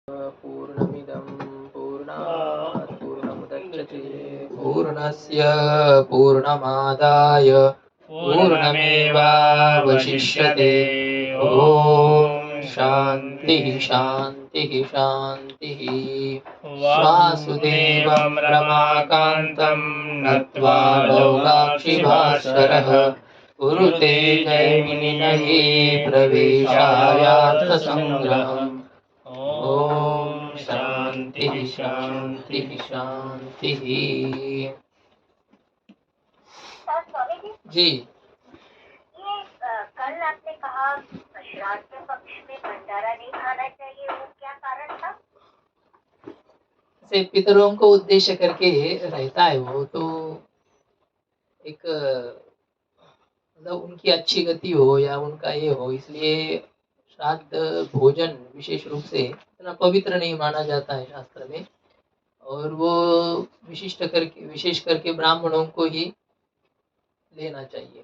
पूर्णमिदं पूर्णात् पूर्णमुदच्यते पूर्णस्य पूर्णमादाय पूर्णमेवावशिष्यते। ॐ शान्तिः शान्तिः शान्तिः। वासुदेवं रमाकान्तं नत्वा लोकाक्षिभास्वरः कुरुते जैमिनिनये प्रवेशायार्थसङ्ग्रहम्। ओम शांति शांति शांति। स्वामी जी, जी, ये कल आपने कहा श्राद्ध के पक्ष में भंडारा नहीं खाना चाहिए, वो क्या कारण था? से पितरों को उद्देश्य करके रहता है वो तो एक मतलब उनकी अच्छी गति हो या उनका ये हो, इसलिए श्राद्ध भोजन विशेष रूप से इतना पवित्र नहीं माना जाता है शास्त्र में। और वो विशेष करके ब्राह्मणों को ही लेना चाहिए।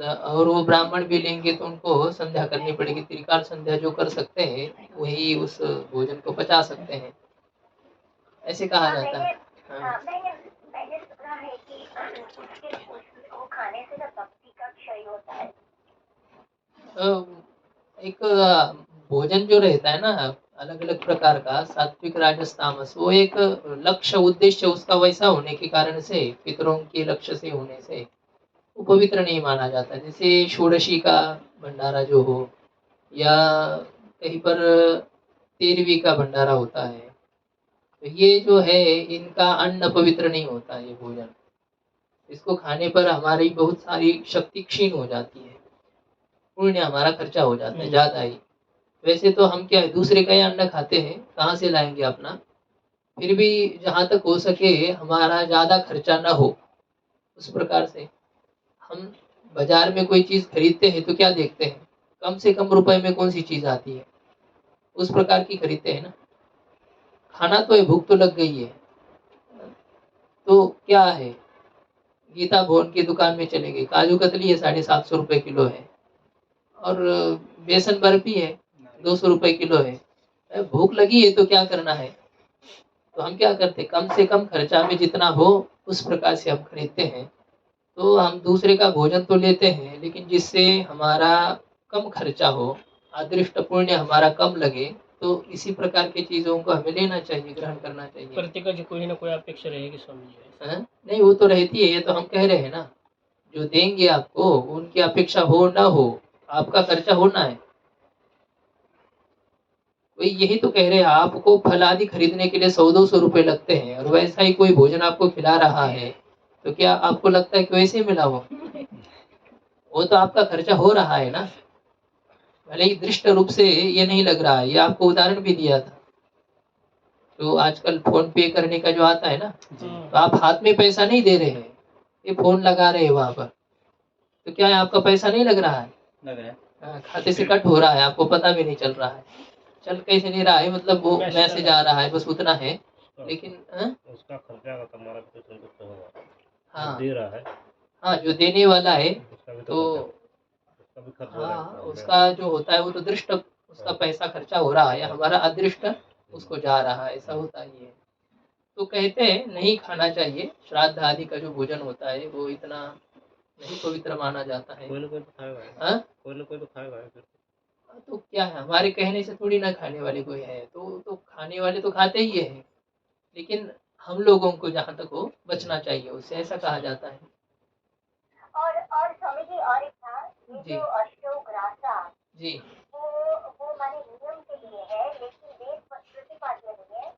और वो ब्राह्मण भी लेंगे तो उनको संध्या करनी पड़ेगी। त्रिकाल संध्या जो कर सकते हैं वही उस भोजन को पचा सकते हैं, ऐसे कहा जाता है। मैंने सुना है कि वो खाने से ना भक्ति का क्षय होता है। एक भोजन जो रहता है ना अलग अलग प्रकार का, सात्विक राजस तामस, वो एक लक्ष्य उद्देश्य उसका वैसा होने के कारण से, पितरों के लक्ष्य से होने से वो पवित्र नहीं माना जाता। जैसे षोडशी का भंडारा जो हो या कहीं पर 13वीं का भंडारा होता है, तो ये जो है इनका अन्न पवित्र नहीं होता। ये भोजन इसको खाने पर हमारी बहुत सारी शक्ति क्षीण हो जाती है, पुण्य हमारा खर्चा हो जाता है ज़्यादा ही। वैसे तो हम क्या है दूसरे का ही अन्न खाते हैं, कहाँ से लाएंगे अपना। फिर भी जहाँ तक हो सके हमारा ज़्यादा खर्चा ना हो, उस प्रकार से हम बाजार में कोई चीज़ खरीदते हैं तो क्या देखते हैं, कम से कम रुपए में कौन सी चीज़ आती है, उस प्रकार की खरीदते हैं ना। खाना तो है, भूख तो लग गई है, तो क्या है गीता भवन की दुकान में चले गए, काजू कतली है 750 रुपये किलो है, और बेसन बर्फी है 200 रुपये किलो है। भूख लगी है तो क्या करना है, तो हम क्या करते, कम से कम खर्चा में जितना हो उस प्रकार से हम खरीदते हैं। तो हम दूसरे का भोजन तो लेते हैं लेकिन जिससे हमारा कम खर्चा हो, अदृष्ट पुण्य हमारा कम लगे, तो इसी प्रकार की चीज़ों को हमें लेना चाहिए, ग्रहण करना चाहिए। प्रत्येकाची कोई ना कोई अपेक्षा रहेगी स्वामी जी। नहीं वो तो रहती है, ये तो हम कह रहे हैं ना, जो देंगे आपको उनकी अपेक्षा हो ना हो, आपका खर्चा होना है। वही यही तो कह रहे हैं, आपको फल आदि खरीदने के लिए 100-200 रुपए लगते हैं, और वैसा ही कोई भोजन आपको खिला रहा है तो क्या आपको लगता है कि वैसे ही मिला वो तो आपका खर्चा हो रहा है ना, भले ही दृष्ट रूप से ये नहीं लग रहा है। ये आपको उदाहरण भी दिया था, तो आजकल फोन पे करने का जो आता है ना, तो आप हाथ में पैसा नहीं दे रहे हैं, ये फोन लगा रहे हैं वहां पर, तो क्या है आपका पैसा नहीं लग रहा है, लग रहा है। खाते से कट हो रहा है, आपको पता भी नहीं चल रहा है। चल कैसे नहीं रहा है, मतलब वो मैसेज आ रहा है, बस उतना है। लेकिन उसका खर्चा का हमारा कुछ होगा। हाँ दे रहा है, हाँ जो देने वाला है तो उसका भी खर्च हो रहा हाँ है। उसका जो होता है वो तो दृष्ट उसका पैसा खर्चा हो रहा है, हमारा अदृष्ट उसको जा रहा है, ऐसा होता ही है। तो कहते हैं नहीं खाना चाहिए, श्राद्ध आदि का जो भोजन होता है वो इतना नहीं पवित्र माना जाता है। कोई ना कोई तो खाएगा, कोई ना कोई तो खाएगा फिर। तो क्या है, हमारे कहने से थोड़ी ना खाने वाले कोई है, तो खाने वाले तो खाते ही है, लेकिन हम लोगों को जहाँ तक हो बचना चाहिए उससे, ऐसा कहा जाता है। और स्वामी जी, और एक था ये जी जो अष्टोग्रासा, जी वो माने नियम के लिए है, लेकिन वेद प्रतिपाद्य नहीं है,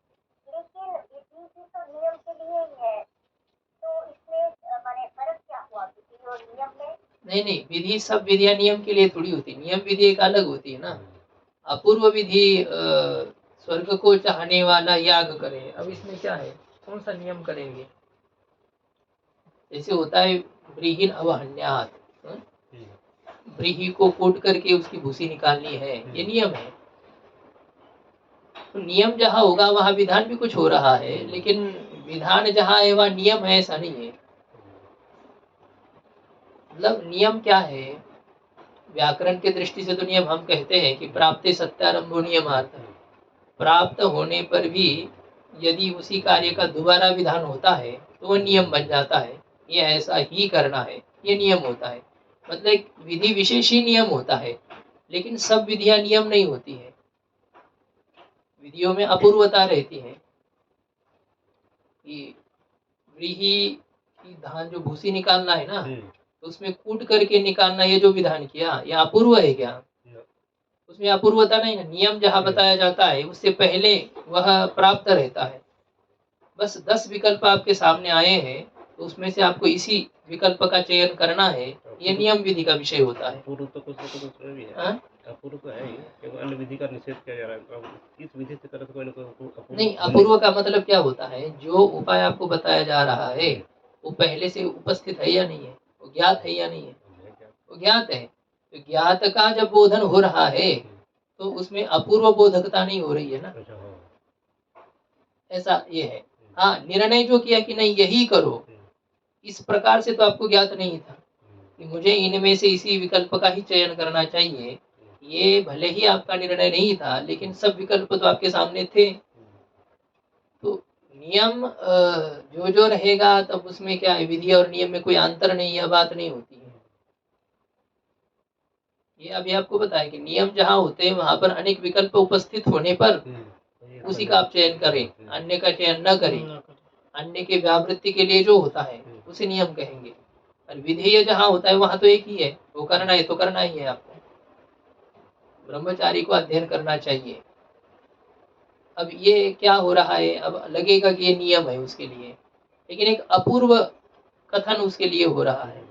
लेकिन विधि भी तो नियम के लिए ही है, तो इसमें माने फर्क क्या हुआ विधि और नियम में? नहीं, विधि सब विधियां नियम के लिए थोड़ी होती, नियम विधि एक अलग होती है ना। अपूर्व विधि स्वर्ग को चाहने वाला याग करे, अब इसमें क्या है, कौन सा नियम करेंगे। जैसे होता है व्रीहिन अवहन्यात, व्रीहि को कूट करके उसकी भूसी निकालनी है, ये नियम है। तो नियम जहाँ होगा वहाँ विधान भी कुछ हो रहा है, लेकिन विधान जहाँ है वहाँ नियम है ऐसा नहीं है। मतलब नियम क्या है, व्याकरण के दृष्टि से तो नियम हम कहते हैं कि प्राप्ति सत्यारंभो नियमार्थ, प्राप्त होने पर भी यदि उसी कार्य का दोबारा विधान होता है तो वह नियम बन जाता है। ये ऐसा ही करना है, ये नियम होता है। मतलब एक विधि विशेष ही नियम होता है, लेकिन सब विधियां नियम नहीं होती है। विधियों में अपूर्वता रहती है कि व्रीहि की धान जो भूसी निकालना है ना, तो उसमें कूट करके निकालना, ये जो विधान किया ये अपूर्व है क्या? उसमें अपूर्वता नहीं है। नियम जहाँ बताया जाता है उससे पहले वह प्राप्त रहता है। बस 10 विकल्प आपके सामने आए हैं, तो उसमें से आपको इसी विकल्प का चयन करना है, ये नियम विधि का विषय होता है। अपूर्व तो कुछ ना कुछ उसमें भी है। हाँ? अपूर्व तो है ही, केवल अन्य विधि का निषेध किया जा रहा है। अब इस विधि से करे तो कोई ना कोई अपूर्व नहीं, अपूर्व का मतलब क्या होता है? जो उपाय आपको बताया जा रहा है वो पहले से उपस्थित है या नहीं है, वो ज्ञात है या नहीं है? वो ज्ञात है। तो ज्ञात का जब बोधन हो रहा है तो उसमें अपूर्व बोधकता नहीं हो रही है ना, ऐसा ये है। हाँ, निर्णय जो किया कि नहीं यही करो, इस प्रकार से तो आपको ज्ञात नहीं था कि मुझे इनमें से इसी विकल्प का ही चयन करना चाहिए। ये भले ही आपका निर्णय नहीं था, लेकिन सब विकल्प तो आपके सामने थे। तो नियम जो जो रहेगा तब उसमें क्या है, विधि और नियम में कोई अंतर नहीं, यह बात नहीं होती है। ये अभी आपको बताया कि नियम जहाँ होते हैं वहां पर अनेक विकल्प उपस्थित होने पर उसी का आप चयन करें, अन्य का चयन न करें। अन्य के व्यावृत्ति के लिए जो होता है उसे नियम कहेंगे। और विधेय जहाँ होता है वहां तो एक ही है, वो करना है तो करना ही है आपको। ब्रह्मचारी को अध्ययन करना चाहिए। अब ये क्या हो रहा है, अब लगेगा कि ये नियम है उसके लिए, लेकिन एक अपूर्व कथन उसके लिए हो रहा है,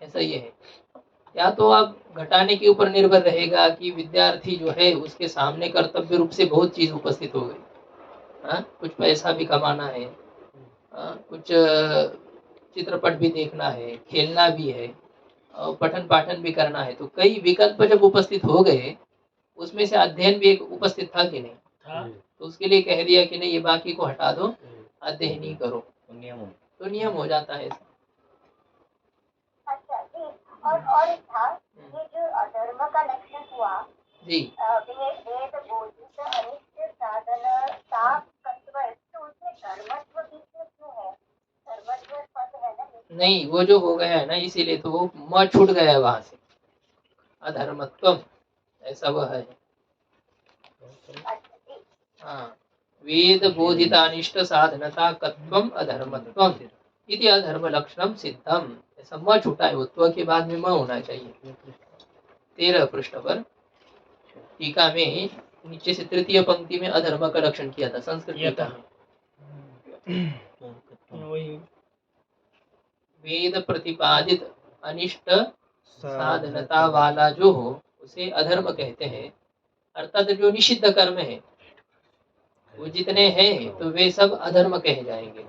ऐसा ये है। या तो आप घटाने के ऊपर निर्भर रहेगा कि विद्यार्थी जो है उसके सामने कर्तव्य रूप से बहुत चीज उपस्थित हो गई। हाँ, कुछ पैसा भी कमाना है, कुछ चित्रपट भी देखना है, खेलना भी है और पठन पाठन भी करना है। तो कई विकल्प जब उपस्थित हो गए, उसमें से अध्ययन भी एक उपस्थित था कि नहीं था, तो उसके लिए कह दिया कि नहीं ये बाकी को हटा दो, अध्ययन ही करो, तो नियम हो जाता है। अच्छा जी, और एक था ये जो धर्म का लक्षण हुआ जी, वेद बोधित अनिष्ट साधन साफ कत्व, तो उसमें धर्मत्व बीच में क्यों है? धर्मत्व पद है ना? नहीं, वो जो हो गया है ना, इसीलिए तो वो म छूट गया है वहां से, अधर्मत्वम, ऐसा वह है। हाँ, वेद बोधितानिष्ट साधनता कत्वम अधर्मत्वम इति अधर्म लक्षणम सिद्धम, ऐसा म छूटा है, उत्व के बाद में म होना चाहिए। 13 पृष्ठ पर टीका में नीचे से तृतीय पंक्ति में अधर्म का लक्षण किया था संस्कृत टीका में। वेद प्रतिपादित अनिष्ट साधनता वाला जो हो उसे अधर्म कहते हैं। अर्थात जो निषिद्ध कर्म है वो जितने हैं तो वे सब अधर्म कहे जाएंगे।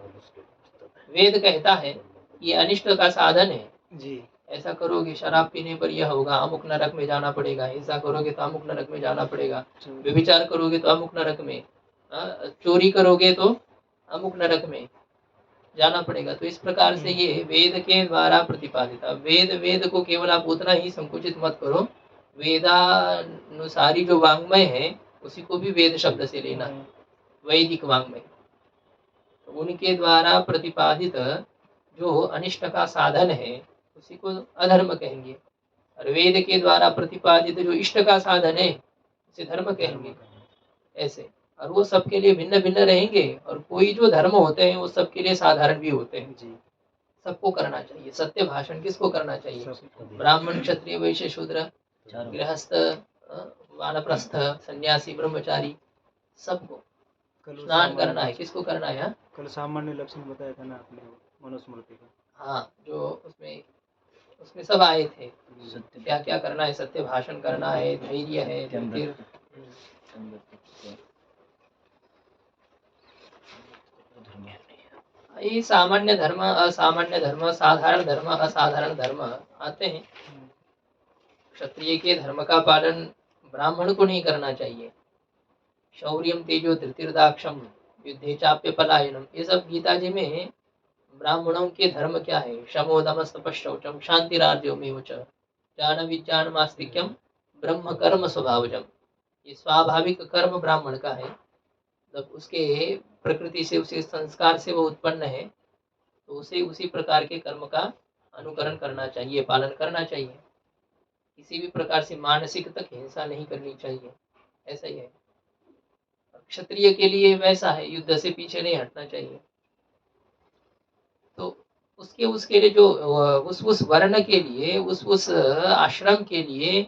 वेद कहता है ये अनिष्ट का साधन है जी, ऐसा करोगे शराब पीने पर यह होगा, अमुक नरक में जाना पड़ेगा, ऐसा करोगे तो अमुक नरक में जाना पड़ेगा, व्यभिचार करोगे तो अमुक नरक में, चोरी करोगे तो अमुक नरक में जाना पड़ेगा। तो इस प्रकार से ये वेद के द्वारा प्रतिपादित, वेद को केवल आप उतना ही संकुचित मत करो, वेदानुसारी जो वांग्मय है उसी को भी वेद शब्द से लेना है, वैदिक वांग्मय। तो उनके द्वारा प्रतिपादित जो अनिष्ट का साधन है उसी को अधर्म कहेंगे, और वेद के द्वारा प्रतिपादित जो इष्ट का साधन है उसे धर्म कहेंगे, ऐसे। और वो सबके लिए भिन्न भिन्न रहेंगे, और कोई जो धर्म होते हैं वो सबके लिए साधारण भी होते हैं जी, सबको करना चाहिए। सत्य भाषण किसको करना चाहिए? ब्राह्मण, क्षत्रिय, वैश्य, शूद्र, गृहस्थ, वानप्रस्थ, सन्यासी, ब्रह्मचारी, सबको स्नान करना है। किसको करना है? कल सामान्य लक्षण बताया था ना आपने मनुस्मृति का। हाँ, जो उसमें सब आए थे, क्या क्या करना है। सत्य भाषण करना है, धैर्य है, फिर ये सामान्य धर्म, असामान्य धर्म, साधारण धर्म, असाधारण धर्म आते हैं। क्षत्रिय के धर्म का पालन ब्राह्मण को नहीं करना चाहिए। शौर्यम तेजो धृतिर्दाक्षम युद्धे चाप्य पलायनम, ये सब गीता जी में ब्राह्मणों के धर्म क्या है? शमो दमस्तप शौचम शांतिरार्जवमेव च ज्ञान विज्ञान मास्तिक्यम ब्रह्म कर्म स्वभावजम, ये स्वाभाविक कर्म ब्राह्मण का है, मतलब उसके प्रकृति से, उसके संस्कार से वो उत्पन्न है, तो उसे उसी प्रकार के कर्म का अनुकरण करना चाहिए, पालन करना चाहिए। किसी भी प्रकार से मानसिक तक हिंसा नहीं करनी चाहिए, ऐसा ही है। क्षत्रिय के लिए वैसा है, युद्ध से पीछे नहीं हटना चाहिए। तो उसके लिए जो उस वर्ण के लिए, उस आश्रम के लिए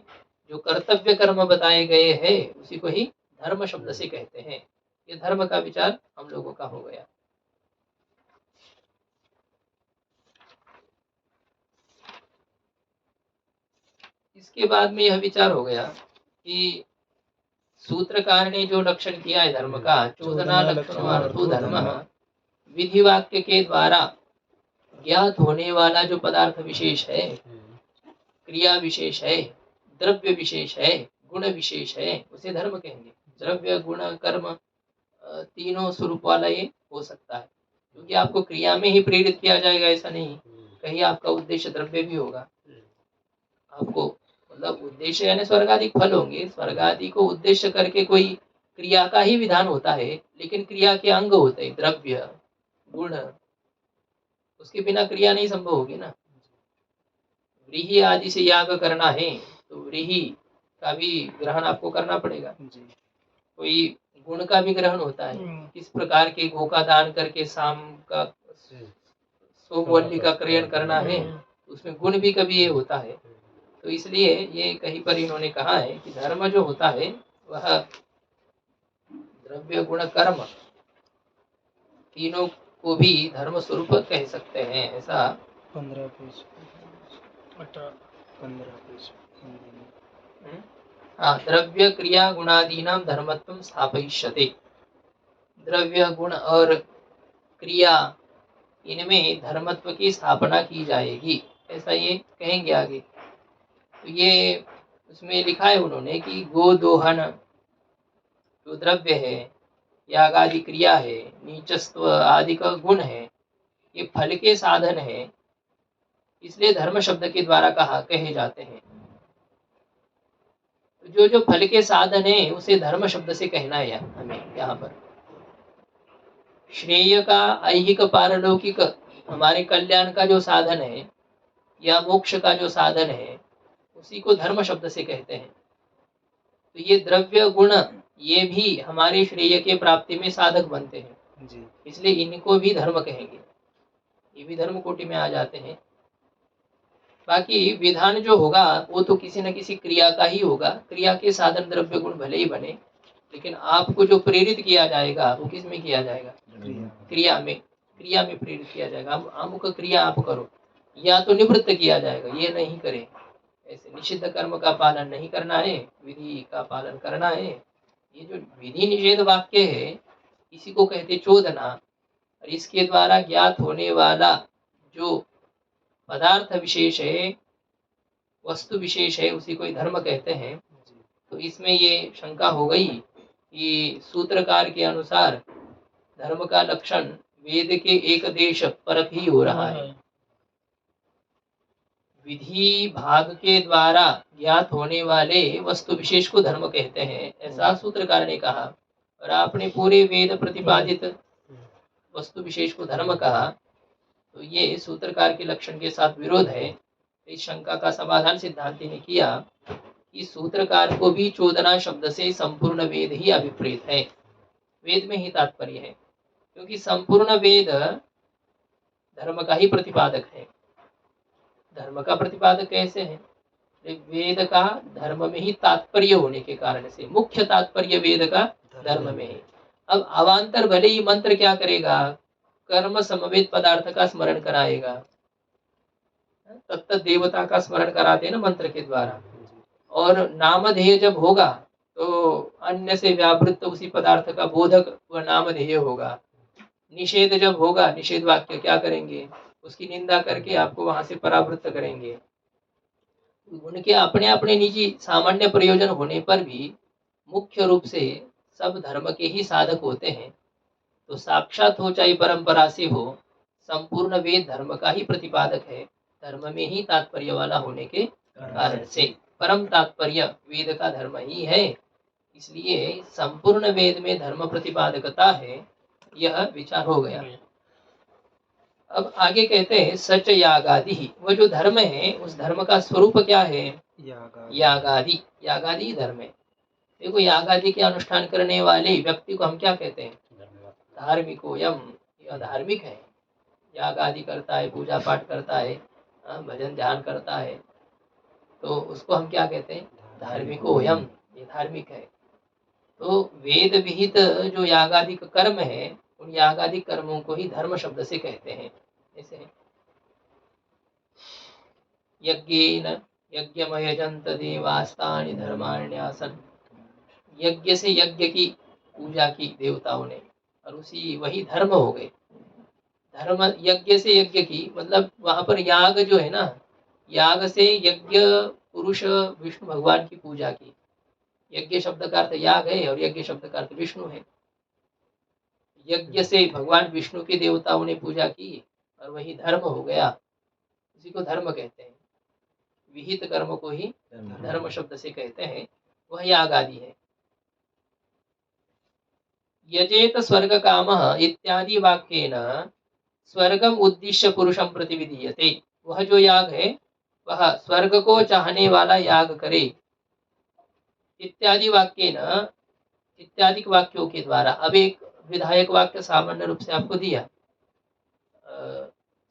जो कर्तव्य कर्म बताए गए हैं, उसी को ही धर्म शब्द से कहते हैं। ये धर्म का विचार हम लोगों का हो गया। इसके बाद में यह विचार हो गया कि सूत्रकार ने जो लक्षण किया है धर्म का, चोदना लक्षणार्थो धर्म, विधि वाक्य के द्वारा ज्ञात होने वाला जो पदार्थ विशेष है, क्रिया विशेष है, द्रव्य विशेष है, गुण विशेष है, उसे धर्म कहेंगे। द्रव्य गुण कर्म तीनों स्वरूप वाला ये हो सकता है, क्योंकि आपको क्रिया में ही प्रेरित किया जाएगा ऐसा नहीं, कहीं आपका उद्देश्य द्रव्य भी होगा। आपको मतलब उद्देश्य यानी स्वर्ग आदि फल होंगे, स्वर्ग आदि को उद्देश्य करके कोई क्रिया का ही विधान होता है, लेकिन क्रिया के अंग होते हैं द्रव्य गुण, उसके बिना क्रिया नहीं संभव होगी ना। व्रीहि आदि से याग करना है तो व्रीहि का भी ग्रहण आपको करना पड़ेगा। कोई गुण का भी ग्रहण होता है, किस प्रकार के गो का दान करके शाम का सोमवल्ली का क्रयण करना है, उसमें गुण भी कभी ये होता है। तो इसलिए ये कहीं पर इन्होंने कहा है कि धर्म जो होता है वह द्रव्य गुण कर्म तीनों को भी धर्म स्वरूप कह सकते हैं, ऐसा 15 पेज 15 पेज। हाँ, द्रव्य क्रिया गुणादीनां धर्मत्वं स्थापयिष्यते। द्रव्य गुण और क्रिया इनमें धर्मत्व की स्थापना की जाएगी, ऐसा ये कहेंगे आगे। तो ये उसमें लिखा है उन्होंने कि गो दोहन जो द्रव्य है, याग आदि क्रिया है, नीचस्व आदि का गुण है, ये फल के साधन है, इसलिए धर्म शब्द के द्वारा कहे जाते हैं। तो जो फल के साधन है उसे धर्म शब्द से कहना है हमें यहाँ पर। श्रेय का ऐहिक पारलौकिक हमारे कल्याण का जो साधन है या मोक्ष का जो साधन है, उसी को धर्म शब्द से कहते हैं। तो ये द्रव्य गुण ये भी हमारे श्रेय के प्राप्ति में साधक बनते हैं जी। इसलिए इनको भी धर्म कहेंगे, ये भी धर्म कोटि में आ जाते हैं। बाकी विधान जो होगा वो तो किसी न किसी क्रिया का ही होगा, क्रिया के साधन द्रव्य गुण भले ही बने, लेकिन आपको जो प्रेरित किया जाएगा वो किस में किया जाएगा? क्रिया में प्रेरित किया जाएगा। अमुक क्रिया आप करो, या तो निवृत्त किया जाएगा, ये नहीं करें, ऐसे निषिद्ध कर्म का पालन नहीं करना है, विधि का पालन करना है। ये जो विधि निषेध वाक्य है इसी को कहते चोदना, और इसके द्वारा ज्ञात होने वाला जो पदार्थ विशेष है, वस्तु विशेष है, उसी को ही धर्म कहते हैं। तो इसमें ये शंका हो गई कि सूत्रकार के अनुसार धर्म का लक्षण वेद के एक देश परक ही हो रहा है। विधि भाग के द्वारा ज्ञात होने वाले वस्तु विशेष को धर्म कहते हैं, ऐसा सूत्रकार ने कहा। और आपने पूरे वेद प्रतिपादित वस्तु विशेष को धर्म कहा, तो ये सूत्रकार के लक्षण के साथ विरोध है। इस शंका का समाधान सिद्धांति ने किया कि सूत्रकार को भी चोदना शब्द से संपूर्ण वेद ही अभिप्रेत है, वेद में ही तात्पर्य है, क्योंकि संपूर्ण वेद धर्म का ही प्रतिपादक है। धर्म का प्रतिपादक कैसे है? वेद का धर्म में ही तात्पर्य होने के कारण से, मुख्य तात्पर्य वेद का धर्म में है। अब अवान्तर भले ही मंत्र क्या करेगा? कर्म समवेत पदार्थ का स्मरण कराएगा, तत्त देवता का स्मरण कराते हैं ना मंत्र के द्वारा। और नामधेय जब होगा तो अन्य से व्यावृत्त उसी पदार्थ का बोधक व नामधेय होगा। निषेध जब होगा, निषेध वाक्य क्या करेंगे? उसकी निंदा करके आपको वहां से परावृत्त करेंगे। उनके अपने अपने निजी सामान्य प्रयोजन होने पर भी मुख्य रूप से सब धर्म के ही साधक होते हैं। तो साक्षात हो चाहे परंपरा से हो, संपूर्ण वेद धर्म का ही प्रतिपादक है, धर्म में ही तात्पर्य वाला होने के कारण से परम तात्पर्य वेद का धर्म ही है। इसलिए संपूर्ण वेद में धर्म प्रतिपादकता है, यह विचार हो गया। अब आगे कहते हैं सच यागादि ही, वह जो धर्म है उस धर्म का स्वरूप क्या है? यागादि। यागादि धर्म है। देखो यागादि के अनुष्ठान करने वाले व्यक्ति को हम क्या कहते हैं? धार्मिको यम, यह धार्मिक है। याग आदि करता है, पूजा पाठ करता है, भजन ध्यान करता है, तो उसको हम क्या कहते हैं? धार्मिको यम, ये धार्मिक है। तो वेद विहित जो यागादिक कर्म है, उन यागादिक कर्मों को ही धर्म शब्द से कहते हैं। जैसे यज्ञेन यज्ञमयजन्त देवास्तानि धर्माण्यासन, यज्ञ से यज्ञ की पूजा की देवताओं ने, और उसी वही धर्म हो गए। धर्म यज्ञ से यज्ञ की मतलब वहां पर याग जो है ना, याग से यज्ञ पुरुष विष्णु भगवान की पूजा की। यज्ञ शब्द का अर्थ याग है और यज्ञ शब्द का अर्थ विष्णु है। यज्ञ से भगवान विष्णु की देवताओं ने पूजा की और वही धर्म हो गया, उसी को धर्म कहते हैं। विहित कर्म को ही धर्म शब्द से कहते हैं, वह याग आदि है। यजेत स्वर्ग कामः इत्यादि वाक्येन स्वर्गम उद्दिश्य पुरुषम प्रतिविधीयते, वह जो याग है वह स्वर्ग को चाहने वाला याग करे। इत्यादि वाक्येन, इत्यादि वाक्यों के द्वारा। अब एक विधायक वाक्य सामान्य रूप से आपको दिया,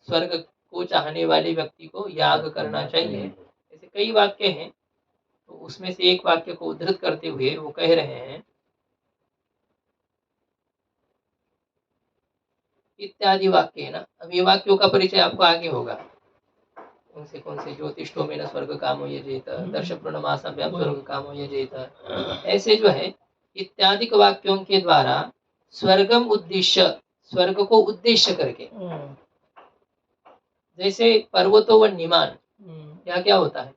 स्वर्ग को चाहने वाले व्यक्ति को याग करना चाहिए। ऐसे कई वाक्य हैं, तो उसमें से एक वाक्य को उद्धृत करते हुए वो कह रहे हैं इत्यादि वाक्य है ना। अब ये वाक्यों का परिचय आपको आगे होगा, कौन से ज्योतिष्ठो में न स्वर्ग कामो यजेत, दर्श पूर्णमासाभ्याम स्वर्ग कामो यजेत, ऐसे जो है इत्यादि वाक्यों के द्वारा स्वर्गम उद्देश्य, स्वर्ग को उद्देश्य करके। जैसे पर्वतो व निमान, यहाँ क्या होता है?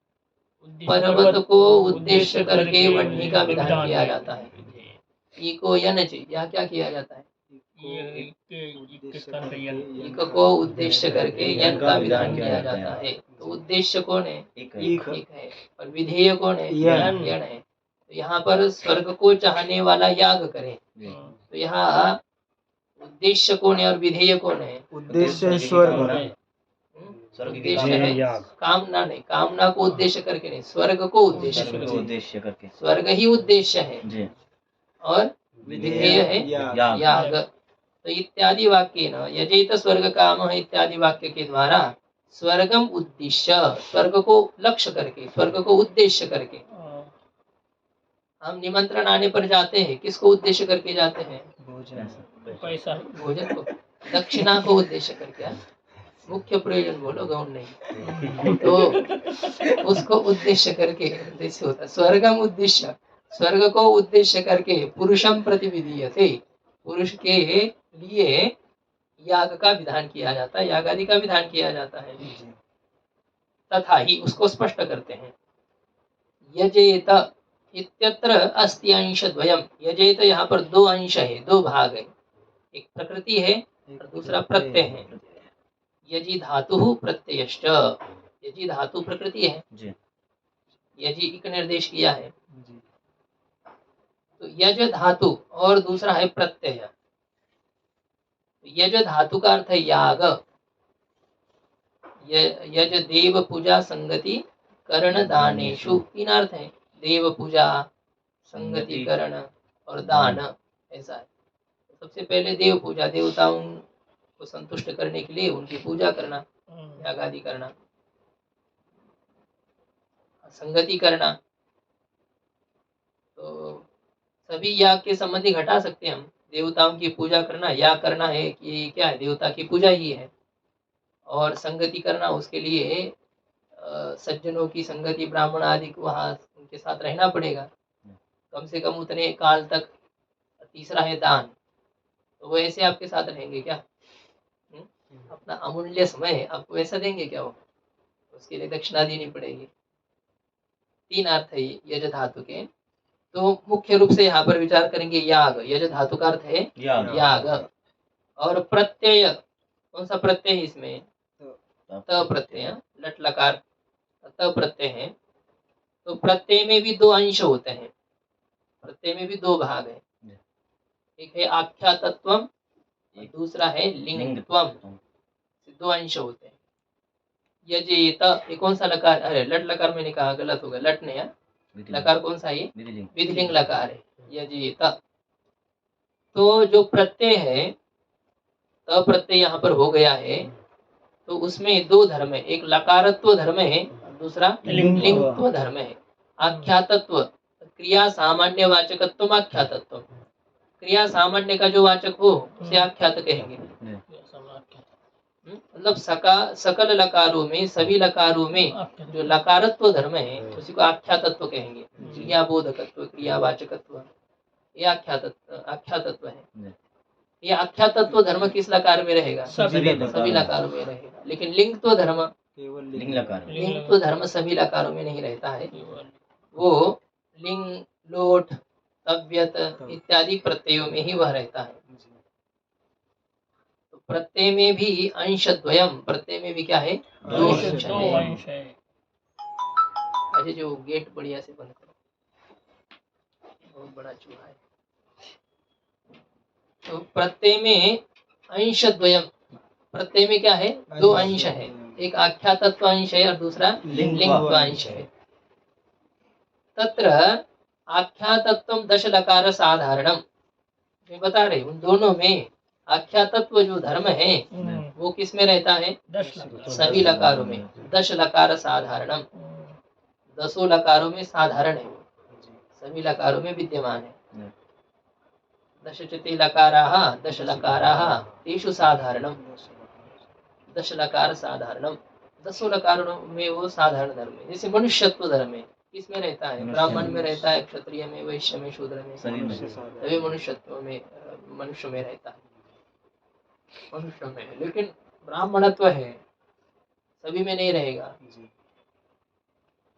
पर्वत को उद्देश्य करके वन्नी का विधान किया जाता है। इको यनच, यहाँ क्या किया जाता है? इक को उद्देश्य करके यन का विधान किया जाता है। तो उद्देश्य कौन है? इक है, और विधेय कौन है? यन है। तो यहाँ पर स्वर्ग को चाहने वाला याग करे, तो यहाँ उद्देश्य कौन है और विधेय कौन है? उद्देश्य स्वर्ग, उद्देश्य है कामना नहीं, कामना को उद्देश्य करके नहीं, स्वर्ग को उद्देश्य करके। स्वर्ग ही उद्देश्य है और विधेय है याग। तो इत्यादि वाक्य न यजेत स्वर्ग काम इत्यादि वाक्य के द्वारा स्वर्गम उद्देश्य, स्वर्ग को लक्ष्य करके, स्वर्ग को उद्देश्य करके। हम निमंत्रण आने पर जाते हैं, किसको उद्देश्य करके जाते हैं? पैसा, भोजन को, दक्षिणा को उद्देश्य करके। मुख्य प्रयोजन बोलो, गौण नहीं। तो उसको उद्देश्य करके जैसे होता है स्वर्गम उद्देश्य, स्वर्ग को उद्देश्य करके पुरुषम प्रतिविधीयते, पुरुष के लिए याग का विधान किया जाता है, याग आदि का विधान किया जाता है। तथा ही उसको स्पष्ट करते हैं। यजेत इत्यत्र अस्ति अंश द्वयम, यजेत यहाँ पर दो अंश है, दो भाग है, एक प्रकृति है और दूसरा प्रत्यय है। यजि धातु प्रत्ययश्च, यजि धातु प्रकृति है, यजि एक निर्देश किया है, तो यज धातु और दूसरा है प्रत्यय। यज धातु का अर्थ है याग, यज देव पूजा संगति करण दानेशु, तीन अर्थ है, देव पूजा, संगति करण और दान, ऐसा है। सबसे पहले देव पूजा, देवताओं को संतुष्ट करने के लिए उनकी पूजा करना, याग आदि करना। संगति करना, तो सभी याग के संबंधी घटा सकते हैं हम। देवताओं की पूजा करना, याग करना है कि क्या है? देवता की पूजा ही है। और संगति करना, उसके लिए सज्जनों की संगति, ब्राह्मण आदि को वहाँ उनके साथ रहना पड़ेगा कम से कम उतने काल तक। तीसरा है दान, तो वो ऐसे आपके साथ रहेंगे क्या? अपना अमूल्य समय आपको ऐसा देंगे क्या? वो उसके लिए दक्षिणा देनी पड़ेगी। तीन अर्थ है यज धातु के। तो मुख्य रूप से यहाँ पर विचार करेंगे याग, यज धातु का अर्थ है याग। और प्रत्यय, कौन सा प्रत्यय है इसमें? त प्रत्यय, लट लकार त प्रत्यय है। तो प्रत्यय में भी दो अंश होते हैं, प्रत्यय में भी दो भाग है, एक है आख्यातत्वम और दूसरा है लिंगत्वम। दो अंश होते हैं। यजेत, ये कौन सा लकार? अरे लट लकार मैंने कहा, गलत हो गया, लट नहीं है, लकार कौन सा? ये विधिलिंग लकार है, यजेत। तो जो प्रत्यय है, त प्रत्यय यहाँ पर हो गया है, तो उसमें दो धर्म है, एक लकारत्व धर्म है, दूसरा लिंगत्व धर्म है। आख्यातत्व, क्रिया सामान्य वाचकत्व आख्यातत्व, क्रिया सामान्य का जो वाचक हो उसे आख्यात कहेंगे। मतलब सकल लकारों में, सभी लकारों में जो लकारत्व धर्म है उसी को आख्यातत्व कहेंगे। क्रियाबोधकत्व, क्रियावाचकत्व, ये आख्यातत्व है। ये आख्यातत्व धर्म किस लकार में रहेगा? सभी लकारों में रहेगा। लेकिन लिंगत्व धर्म, केवल लिंगत्व धर्म सभी लकारों में नहीं रहता है। वो लिंग, लोट, तव्यत इत्यादि प्रत्ययों में ही वह रहता है। तो प्रत्यय में भी अंश द्वयम, प्रत्यय में भी क्या है? दो अंश है। अच्छा, जो गेट बढ़िया से बंद करो, बहुत बड़ा चूहा है। तो प्रत्यय में अंश द्वयम, प्रत्यय में क्या है? दो अंश है, एक आख्यातत्व अंश है और दूसरा लिंगत्व अंश है। तत्र आख्यातत्व दश लकार साधारणम, मैं बता रहे उन दोनों में आख्यातत्व जो धर्म है वो किस में रहता है? सभी लकारों में। दश लकार साधारणम, दसों लकारों में साधारण है, सभी लकारों में विद्यमान है। दशचते लकाराः, दश लकाराः तेषु साधारणम, दश लकार साधारणम, दसों लकारों में वो साधारण धर्म है। जैसे मनुष्यत्व धर्म है, किसमें रहता है? ब्राह्मण में रहता है, क्षत्रिय में, वैश्य में, शूद्र में, सभी मनुष्यत्व में, मनुष्य में रहता है, मनुष्य में है। लेकिन ब्राह्मणत्व है, सभी में नहीं रहेगा।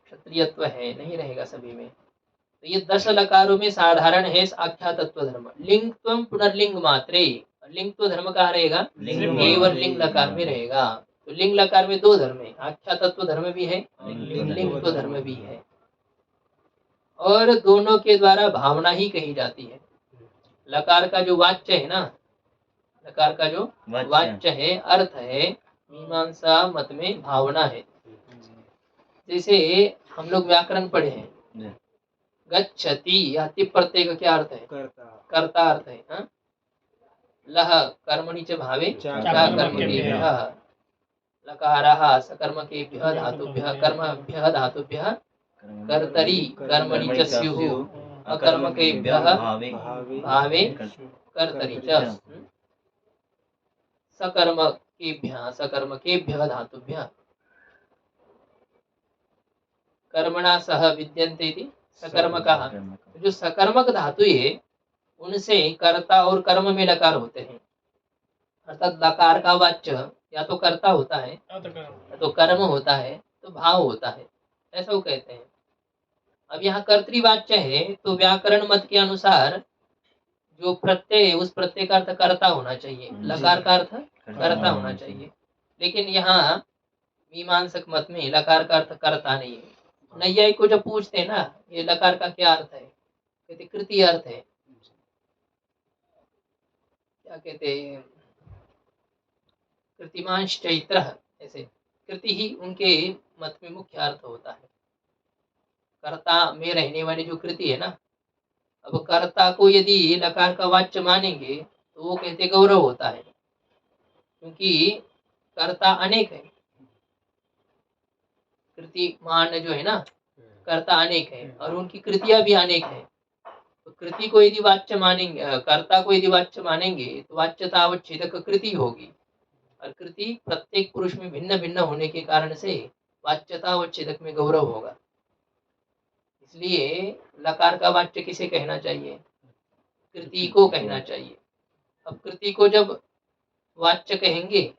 क्षत्रियत्व है, नहीं रहेगा सभी में। तो ये दश लकारों में साधारण है आख्यातत्व धर्म। लिंगत्वम पुनर्लिंग मात्रे, लिंगत्व धर्म कहाँ रहेगा? केवल लिंग लकार में रहेगा। तो लिंग लकार में दो धर्म है, आख्यातत्व धर्म भी है, लिंगत्व धर्म भी है, और दोनों के द्वारा भावना ही कही जाती है। लकार का जो वाच्य है ना, लकार का जो वाच्य है, अर्थ है, मीमांसा मत में भावना है। जैसे हम लोग व्याकरण पढ़े हैं, गच्छति, या तिप प्रत्यय का क्या अर्थ है? कर्ता अर्थ है। हाँ? लह कर्मणि च भावे चा कर्मकेभ्यः, लकारः सकर्मकेभ्यः धातुभ्यः कर्मभ्यः धातुभ्यः कर्तरि कर्मणि च स्युः, अकर्मकेभ्यः भावे कर्तरि च, सकर्मकेभ्यः धातुभ्यः कर्मणा सह विद्यन्ते इति सकर्मकः। जो सकर्मक धातु है उनसे कर्ता और कर्म में लकार होते हैं। अर्थात लकार का वाच्य या तो कर्ता होता है या तो कर्म होता है, तो भाव होता है, ऐसा वो कहते हैं। अब यहाँ कर्तृवाच्य है, तो व्याकरण मत के अनुसार जो प्रत्यय है उस प्रत्यय का अर्थ कर्ता होना चाहिए, लकार का अर्थ कर्ता होना चाहिए। लेकिन यहाँ मीमांसक मत में लकार का अर्थ कर्ता नहीं है। नैयायिक को जब पूछते हैं ना, ये लकार का क्या अर्थ है, कहते कृति अर्थ है। क्या कहते हैं? कृतिमांश चैत्र, ऐसे कृति ही उनके मत में मुख्य अर्थ होता है। कर्ता में रहने वाली जो कृति है ना, अब कर्ता को यदि लकार का वाच्य मानेंगे तो वो कहते गौरव होता है, क्योंकि कर्ता अनेक है। कृतिमान जो है ना, कर्ता अनेक है और उनकी कृतियां भी अनेक है। तो कृति को यदि वाच्य मानेंगे, कर्ता को यदि वाच्य मानेंगे तो वाच्यता अवच्छेदक कृति होगी, और कृति प्रत्येक पुरुष में भिन्न भिन्न होने के कारण से वाच्यता अवच्छेदक में गौरव होगा। इसलिए लकार का वाच्य किसे कहना चाहिए? कृति को कहना चाहिए। अब कृति को जब वाच्य कहेंगे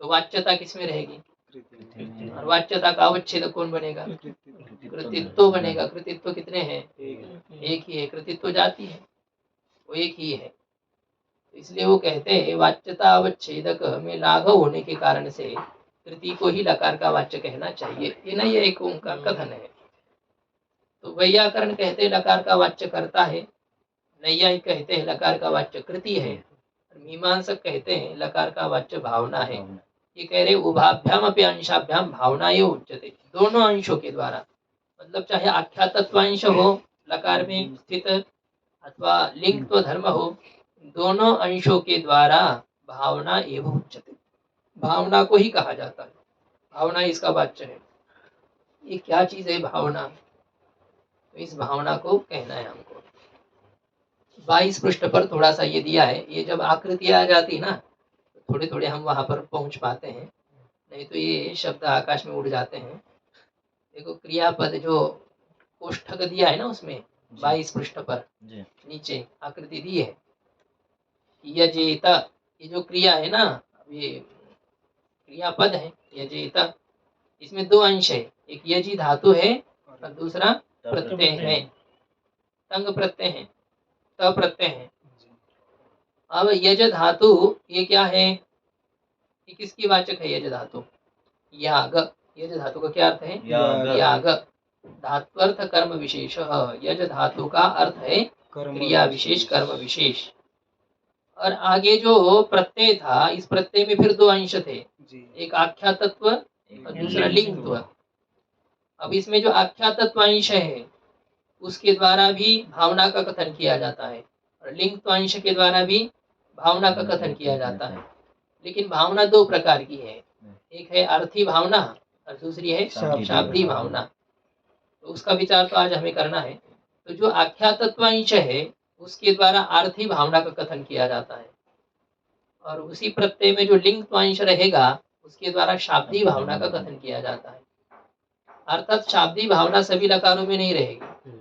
तो वाच्यता किसमें रहेगी? और वाच्यता का अवच्छेदक कौन बनेगा? कृतित्व बनेगा। कृतित्व कितने हैं? एक ही है। कृतित्व जाति है, वो एक ही है। इसलिए वो कहते हैं वाच्यता अवच्छेदक में लाघव होने के कारण से कृति को ही लकार का वाच्य कहना चाहिए। ये नहीं, एक उनका कथन है। तो वैयाकरण कहते हैं लकार का वाच्य कर्ता है, नैयायिक कहते हैं लकार का वाच्य कृति है, और मीमांसक कहते हैं लकार का वाच्य भावना है। ये कह रहे उभाभ्याम अपि अंशाभ्याम भावना ये उच्यते, दोनों अंशों के द्वारा, मतलब चाहे आख्यातत्वांश हो लकार में स्थित अथवा लिंग धर्म हो, दोनों अंशों के द्वारा भावना एवं उच्यते, भावना को ही कहा जाता है। भावना इसका वाच्य है। ये क्या चीज है भावना? तो इस भावना को कहना है हमको। 22 पृष्ठ पर थोड़ा सा ये दिया है। ये जब आकृति आ जाती है ना, तो थोड़े थोड़े हम वहां पर पहुंच पाते हैं, नहीं तो ये शब्द आकाश में उड़ जाते हैं। देखो क्रियापद जो कोष्ठक दिया है ना, उसमें 22 पृष्ठ पर नीचे आकृति दी है, यजेत, ये जो क्रिया है ना, ये क्रियापद है यजेत, इसमें दो अंश है, एक यजी धातु है और दूसरा प्रत्यय है, तंग प्रत्यय है, त प्रत्यय है। अब यज धातु ये क्या है? ये किसकी वाचक है? यज धातु याग। यज धातु का क्या अर्थ है? याग। धात्वर्थ कर्म विशेष, यज धातु का अर्थ है क्रिया विशेष, कर्म विशेष। और आगे जो प्रत्यय था, इस प्रत्यय में फिर दो अंश थे, एक आख्यातत्व और दूसरा लिंगत्व। अब इसमें जो आख्यातत्व अंश है उसके द्वारा भी भावना का कथन किया जाता है, और लिंगत्व अंश के द्वारा भी भावना का कथन किया जाता है। लेकिन भावना दो प्रकार की है, एक है अर्थी भावना और दूसरी है शाब्दी भावना। तो उसका विचार तो आज हमें करना है। तो जो आख्यातत्व अंश है उसके द्वारा आर्थी भावना का कथन किया जाता है, और उसी प्रत्यय में जो लिंगत्व अंश रहेगा उसके द्वारा शाब्दी भावना का कथन किया जाता है। अर्थात शाब्दी भावना सभी लकारों में नहीं रहेगी।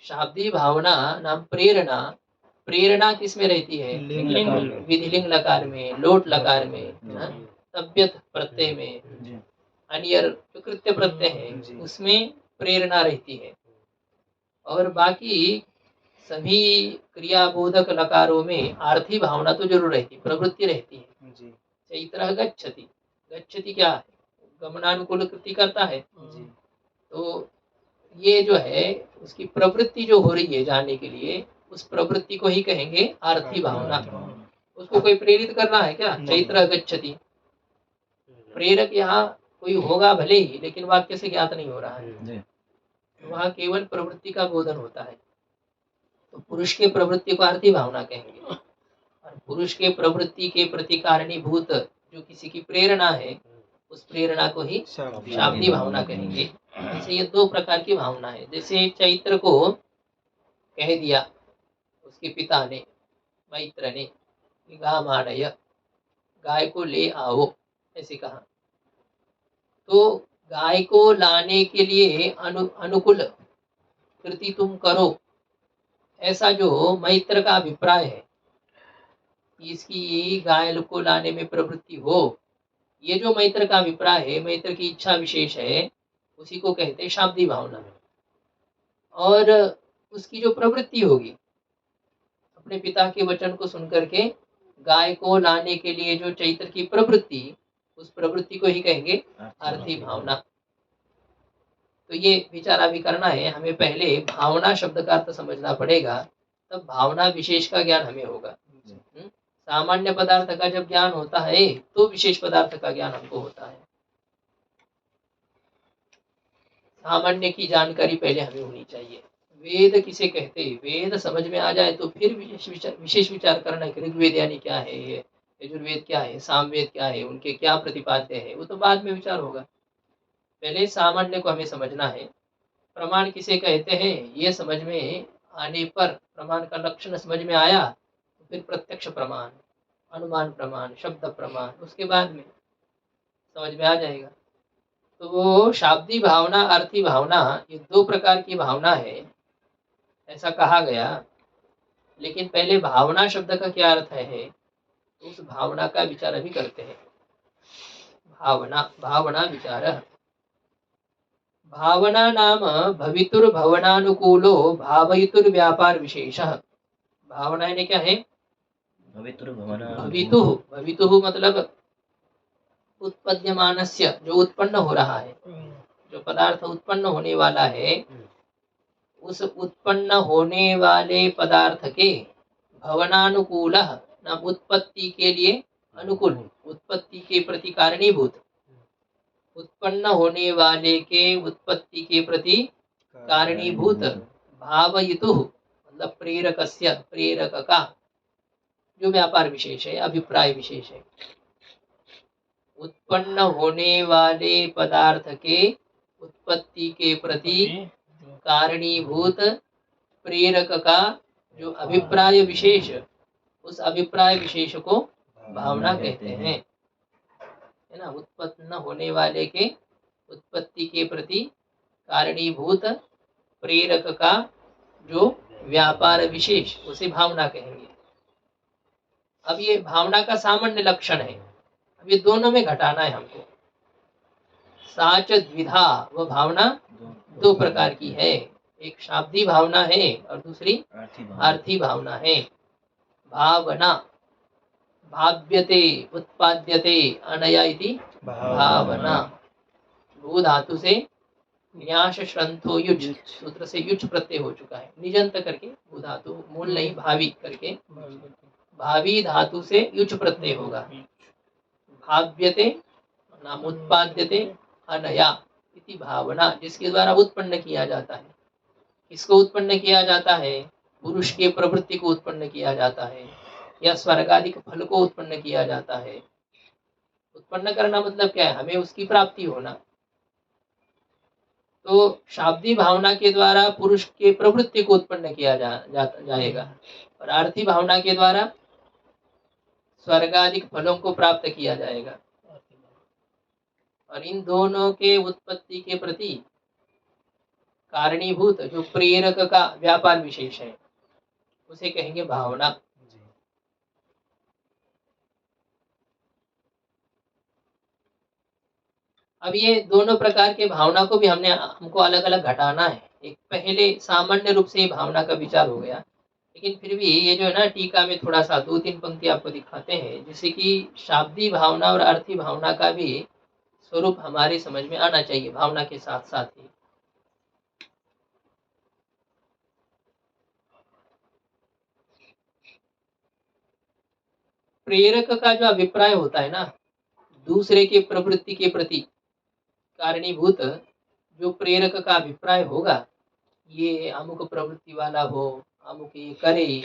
शाब्दी भावना नाम प्रेरणा, प्रेरणा किस में रहती है? विधिलिंग लकार में, लोट लकार में, तब्यत प्रत्यय में, अनियर जो कृत्य प्रत्यय है उसमें प्रेरणा रहती है। और बाकी सभी क्रियाबोधक लकारों में आर्थी भावना तो जरूर रहती, प्रवृत्ति रहती है। चैत्र गच्छति, गच्छति क्या है? गमनानुकूल कृति करता है। तो ये जो है उसकी प्रवृत्ति जो हो रही है जाने के लिए, उस प्रवृत्ति को ही कहेंगे आर्थी भावना। उसको कोई प्रेरित करना है क्या? चैत्र गच्छति, प्रेरक यहाँ कोई होगा भले ही, लेकिन वाक्य से ज्ञात नहीं हो रहा है, वहाँ केवल प्रवृत्ति का बोधन होता है। तो पुरुष के प्रवृत्ति को आर्थी भावना कहेंगे, और पुरुष के प्रवृत्ति के प्रति कारणीभूत जो किसी की प्रेरणा है उस प्रेरणा को ही शाब्दी भावना कहेंगे। जैसे ये दो प्रकार की भावना है। जैसे चैत्र को कह दिया उसके पिता ने, मैत्र ने, गामानय, गाय को ले आओ, ऐसे कहा। तो गाय को लाने के लिए अनुकूल कृति तुम करो, ऐसा जो मैत्र का अभिप्राय है, इसकी गाय को लाने में प्रवृत्ति हो, ये जो मैत्र का अभिप्राय है, मैत्र की इच्छा विशेष है, उसी को कहते हैं शाब्दी भावना। और उसकी जो प्रवृत्ति होगी, अपने पिता के वचन को सुनकर के गाय को लाने के लिए जो चैत्र की प्रवृत्ति, उस प्रवृत्ति को ही कहेंगे आर्थी भावना। तो ये विचार अभी करना है हमें। पहले भावना शब्द का अर्थ समझना पड़ेगा, तब भावना विशेष का ज्ञान हमें होगा। सामान्य पदार्थ का जब ज्ञान होता है तो विशेष पदार्थ का ज्ञान हमको होता है। सामान्य की जानकारी पहले हमें होनी चाहिए। वेद किसे कहते हैं, वेद समझ में आ जाए तो फिर विशेष विचार करना कि ऋग्वेद यानी क्या है, यजुर्वेद क्या है, सामवेद क्या है, उनके क्या प्रतिपाद्य है, वो तो बाद में विचार होगा। पहले सामान्य को हमें समझना है। प्रमाण किसे कहते हैं, ये समझ में आने पर, प्रमाण का लक्षण समझ में आया तो फिर प्रत्यक्ष प्रमाण, अनुमान प्रमाण, शब्द प्रमाण, उसके बाद में समझ में आ जाएगा। तो वो शाब्दी भावना, अर्थी भावना, ये दो प्रकार की भावना है ऐसा कहा गया। लेकिन पहले भावना शब्द का क्या अर्थ है, तो उस भावना का विचार अभी करते हैं। भावना, भावना विचार। भावना नाम भवितुर्भवनानुकूलो भावयितुर व्यापार विशेष। भावना यानी क्या है? भवितु, भवितु मतलब उत्पद्यमानस्य, जो उत्पन्न हो रहा है, जो पदार्थ उत्पन्न होने वाला है, उस उत्पन्न होने वाले पदार्थ के भवनानुकूल नाम उत्पत्ति के लिए अनुकूल, उत्पत्ति के प्रति कारणीभूत, उत्पन्न होने वाले के उत्पत्ति के प्रति कारणीभूत भावयितु मतलब प्रेरकस्य, प्रेरक का जो व्यापार विशेष है, अभिप्राय विशेष है। उत्पन्न होने वाले पदार्थ के उत्पत्ति के प्रति कारणीभूत प्रेरक का जो अभिप्राय विशेष, उस अभिप्राय विशेष को भावना कहते हैं, है ना। उत्पन्न होने वाले के उत्पत्ति के प्रति कारणीभूत प्रेरक का जो व्यापार विशेष, उसे भावना कहेंगे। अब ये भावना का सामान्य लक्षण है, अब ये दोनों में घटाना है हमको। साच द्विधा, वह भावना दो प्रकार की है, एक शाब्दी भावना है और दूसरी आर्थी भावना है। भावना भाव्यते उत्पाद्यते अनया इति भावना, भू धातु से न्यास श्रंथो युज सूत्र से युज प्रत्यय हो चुका है, निजंत करके भू धातु, मूल नहीं भावी करके, भावी धातु से युज प्रत्यय होगा। भाव्यते नाम उत्पाद्यते अनया इति भावना, जिसके द्वारा उत्पन्न किया जाता है। किसको उत्पन्न किया जाता है? पुरुष के प्रवृत्ति को उत्पन्न किया जाता है, या स्वर्गादिक फल को उत्पन्न किया जाता है। उत्पन्न करना मतलब क्या है? हमें उसकी प्राप्ति होना। तो शाब्दी भावना के द्वारा पुरुष के प्रवृत्ति को उत्पन्न किया जाएगा, और आर्थी भावना के द्वारा स्वर्गादिक फलों को प्राप्त किया जाएगा। और इन दोनों के उत्पत्ति के प्रति कारणीभूत जो प्रेरक का व्यापार विशेष है, उसे कहेंगे भावना। अब ये दोनों प्रकार के भावना को भी हमको अलग अलग घटाना है। एक पहले सामान्य रूप से भावना का विचार हो गया, लेकिन फिर भी ये जो है ना, टीका में थोड़ा सा 2-3 पंक्ति आपको दिखाते हैं, जिससे कि शाब्दी भावना और अर्थी भावना का भी स्वरूप हमारे समझ में आना चाहिए भावना के साथ साथ ही। प्रेरक का जो अभिप्राय होता है ना, दूसरे के प्रवृत्ति के प्रति कारणीभूत जो प्रेरक का अभिप्राय होगा, ये अमुक प्रवृत्ति वाला हो, अमुक ये करे,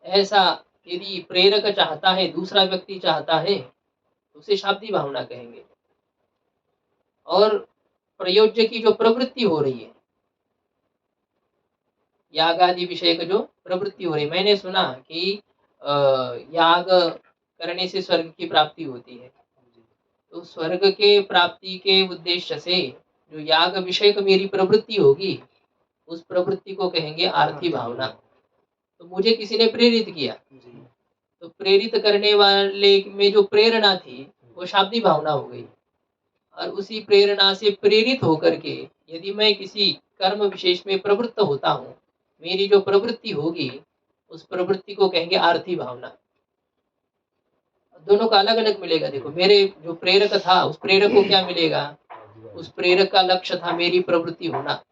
ऐसा यदि प्रेरक चाहता है, दूसरा व्यक्ति चाहता है, तो उसे शाब्दी भावना कहेंगे। और प्रयोज्य की जो प्रवृत्ति हो रही है, याग आदि विषय का जो प्रवृत्ति हो रही है, मैंने सुना कि याग करने से स्वर्ग की प्राप्ति होती है, तो स्वर्ग के प्राप्ति के उद्देश्य से जो याग विषय की मेरी प्रवृत्ति होगी, उस प्रवृत्ति को कहेंगे आर्थी भावना। तो मुझे किसी ने प्रेरित किया, तो प्रेरित करने वाले में जो प्रेरणा थी वो शाब्दी भावना हो गई, और उसी प्रेरणा से प्रेरित होकर के यदि मैं किसी कर्म विशेष में प्रवृत्त होता हूँ, मेरी जो प्रवृत्ति होगी उस प्रवृत्ति को कहेंगे आर्थी भावना। दोनों का अलग अलग मिलेगा। देखो, मेरे जो प्रेरक था, उस प्रेरक को क्या मिलेगा? उस प्रेरक का लक्ष्य था मेरी प्रवृत्ति होना,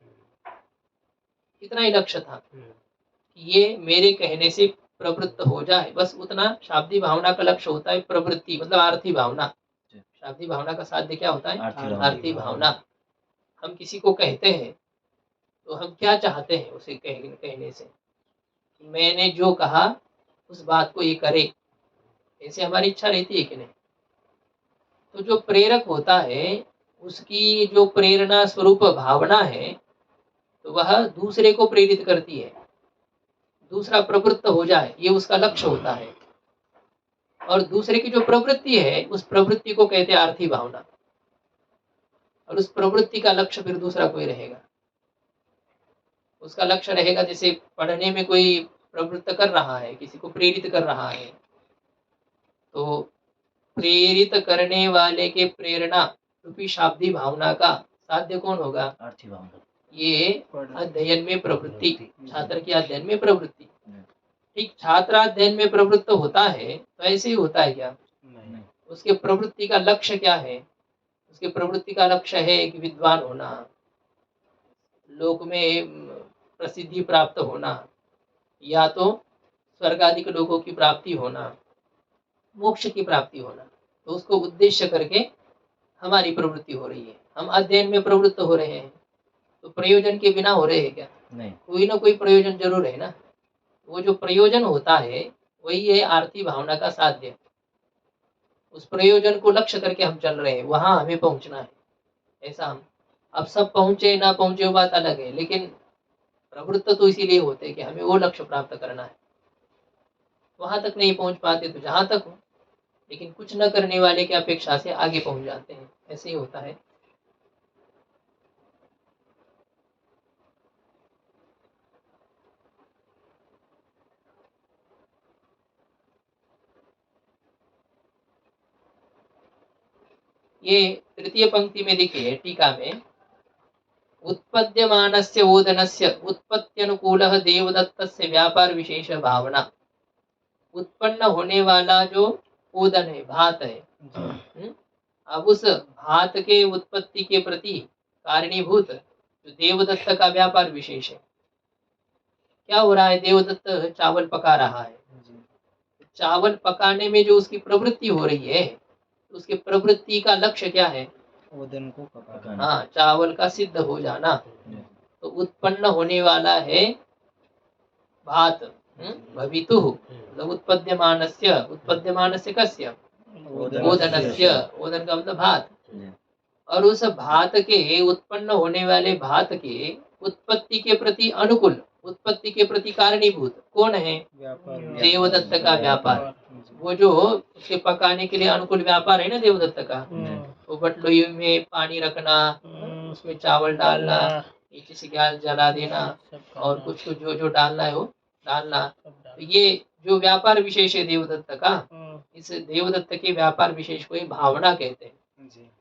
इतना ही लक्ष्य था कि ये मेरे कहने से प्रवृत्त हो जाए, बस उतना। शाब्दी भावना का लक्ष्य होता है प्रवृत्ति, मतलब आर्थी भावना। शाब्दी भावना का साध्य क्या होता है? आर्थी भावना। हम किसी को कहते हैं तो हम क्या चाहते हैं उसे कहने से? मैंने जो कहा उस बात को ये करे, ऐसे हमारी इच्छा रहती है कि नहीं? तो जो प्रेरक होता है, उसकी जो प्रेरणा स्वरूप भावना है, तो वह दूसरे को प्रेरित करती है, दूसरा प्रवृत्त हो जाए, ये उसका लक्ष्य होता है। और दूसरे की जो प्रवृत्ति है, उस प्रवृत्ति को कहते हैं आर्थी भावना, और उस प्रवृत्ति का लक्ष्य फिर दूसरा कोई रहेगा। उसका लक्ष्य रहेगा, जैसे पढ़ने में कोई प्रवृत्त कर रहा है, किसी को प्रेरित कर रहा है, तो प्रेरित करने वाले के प्रेरणा रूपी शाब्दी भावना का साध्य कौन होगा? आर्थी भावना। ये अध्ययन में प्रवृत्ति, छात्र की अध्ययन में प्रवृत्ति। ठीक, छात्र अध्ययन में प्रवृत्त होता है तो ऐसे ही होता है क्या? नहीं। उसके प्रवृत्ति का लक्ष्य क्या है? उसके प्रवृत्ति का लक्ष्य है कि विद्वान होना, लोक में प्रसिद्धि प्राप्त होना, या तो स्वर्ग आदि के लोगों की प्राप्ति होना, मोक्ष की प्राप्ति होना, तो उसको उद्देश्य करके हमारी प्रवृत्ति हो रही है। हम अध्ययन में प्रवृत्त हो रहे हैं, तो प्रयोजन के बिना हो रहे हैं क्या? नहीं। कोई ना कोई प्रयोजन जरूर है ना। वो जो प्रयोजन होता है वही है आरती भावना का साध्य। उस प्रयोजन को लक्ष्य करके हम चल रहे हैं, वहां हमें पहुंचना है। ऐसा हम अब सब पहुंचे ना पहुंचे वो बात अलग है, लेकिन प्रवृत्त तो इसीलिए होते हैं कि हमें वो लक्ष्य प्राप्त करना है। वहां तक नहीं पहुंच पाते तो जहां तक हो, लेकिन कुछ न करने वाले की अपेक्षा से आगे पहुंच जाते हैं। ऐसे ही होता है। ये तृतीय पंक्ति में देखिए टीका में, उत्पद्यमानस्य ओदनस्य उत्पत्त्यनुकूलः देवदत्तस्य व्यापार विशेष भावना। उत्पन्न होने वाला जो ओदन है, भात है, अब उस भात के उत्पत्ति के प्रति कारणीभूत जो देवदत्त का व्यापार विशेष है। क्या हो रहा है? देवदत्त चावल पका रहा है। चावल पकाने में जो उसकी प्रवृत्ति हो रही है, उसकी प्रवृत्ति का लक्ष्य क्या है? ओदन को पकाना। हाँ, चावल का सिद्ध हो जाना। तो उत्पन्न होने वाला है भात, भवितुः, मतलब उत्पद्यमानस्य कस्य? ओदनस्य। ओदन का मतलब भात। और उस भात के, उत्पन्न होने वाले भात के उत्पत्ति के प्रति अनुकूल, उत्पत्ति के प्रति कारणीभूत कौन है? व्यापार। देवदत्त का व्यापार। वो जो उसके पकाने के लिए अनुकूल व्यापार है ना देवदत्त का, वो बटलोई में पानी रखना, उसमें चावल डालना, नीचे से गैस जला देना, और कुछ कुछ जो जो डालना है वो डालना। तो ये जो व्यापार विशेष है देवदत्त का, इस देवदत्त के व्यापार विशेष को ही भावना कहते हैं।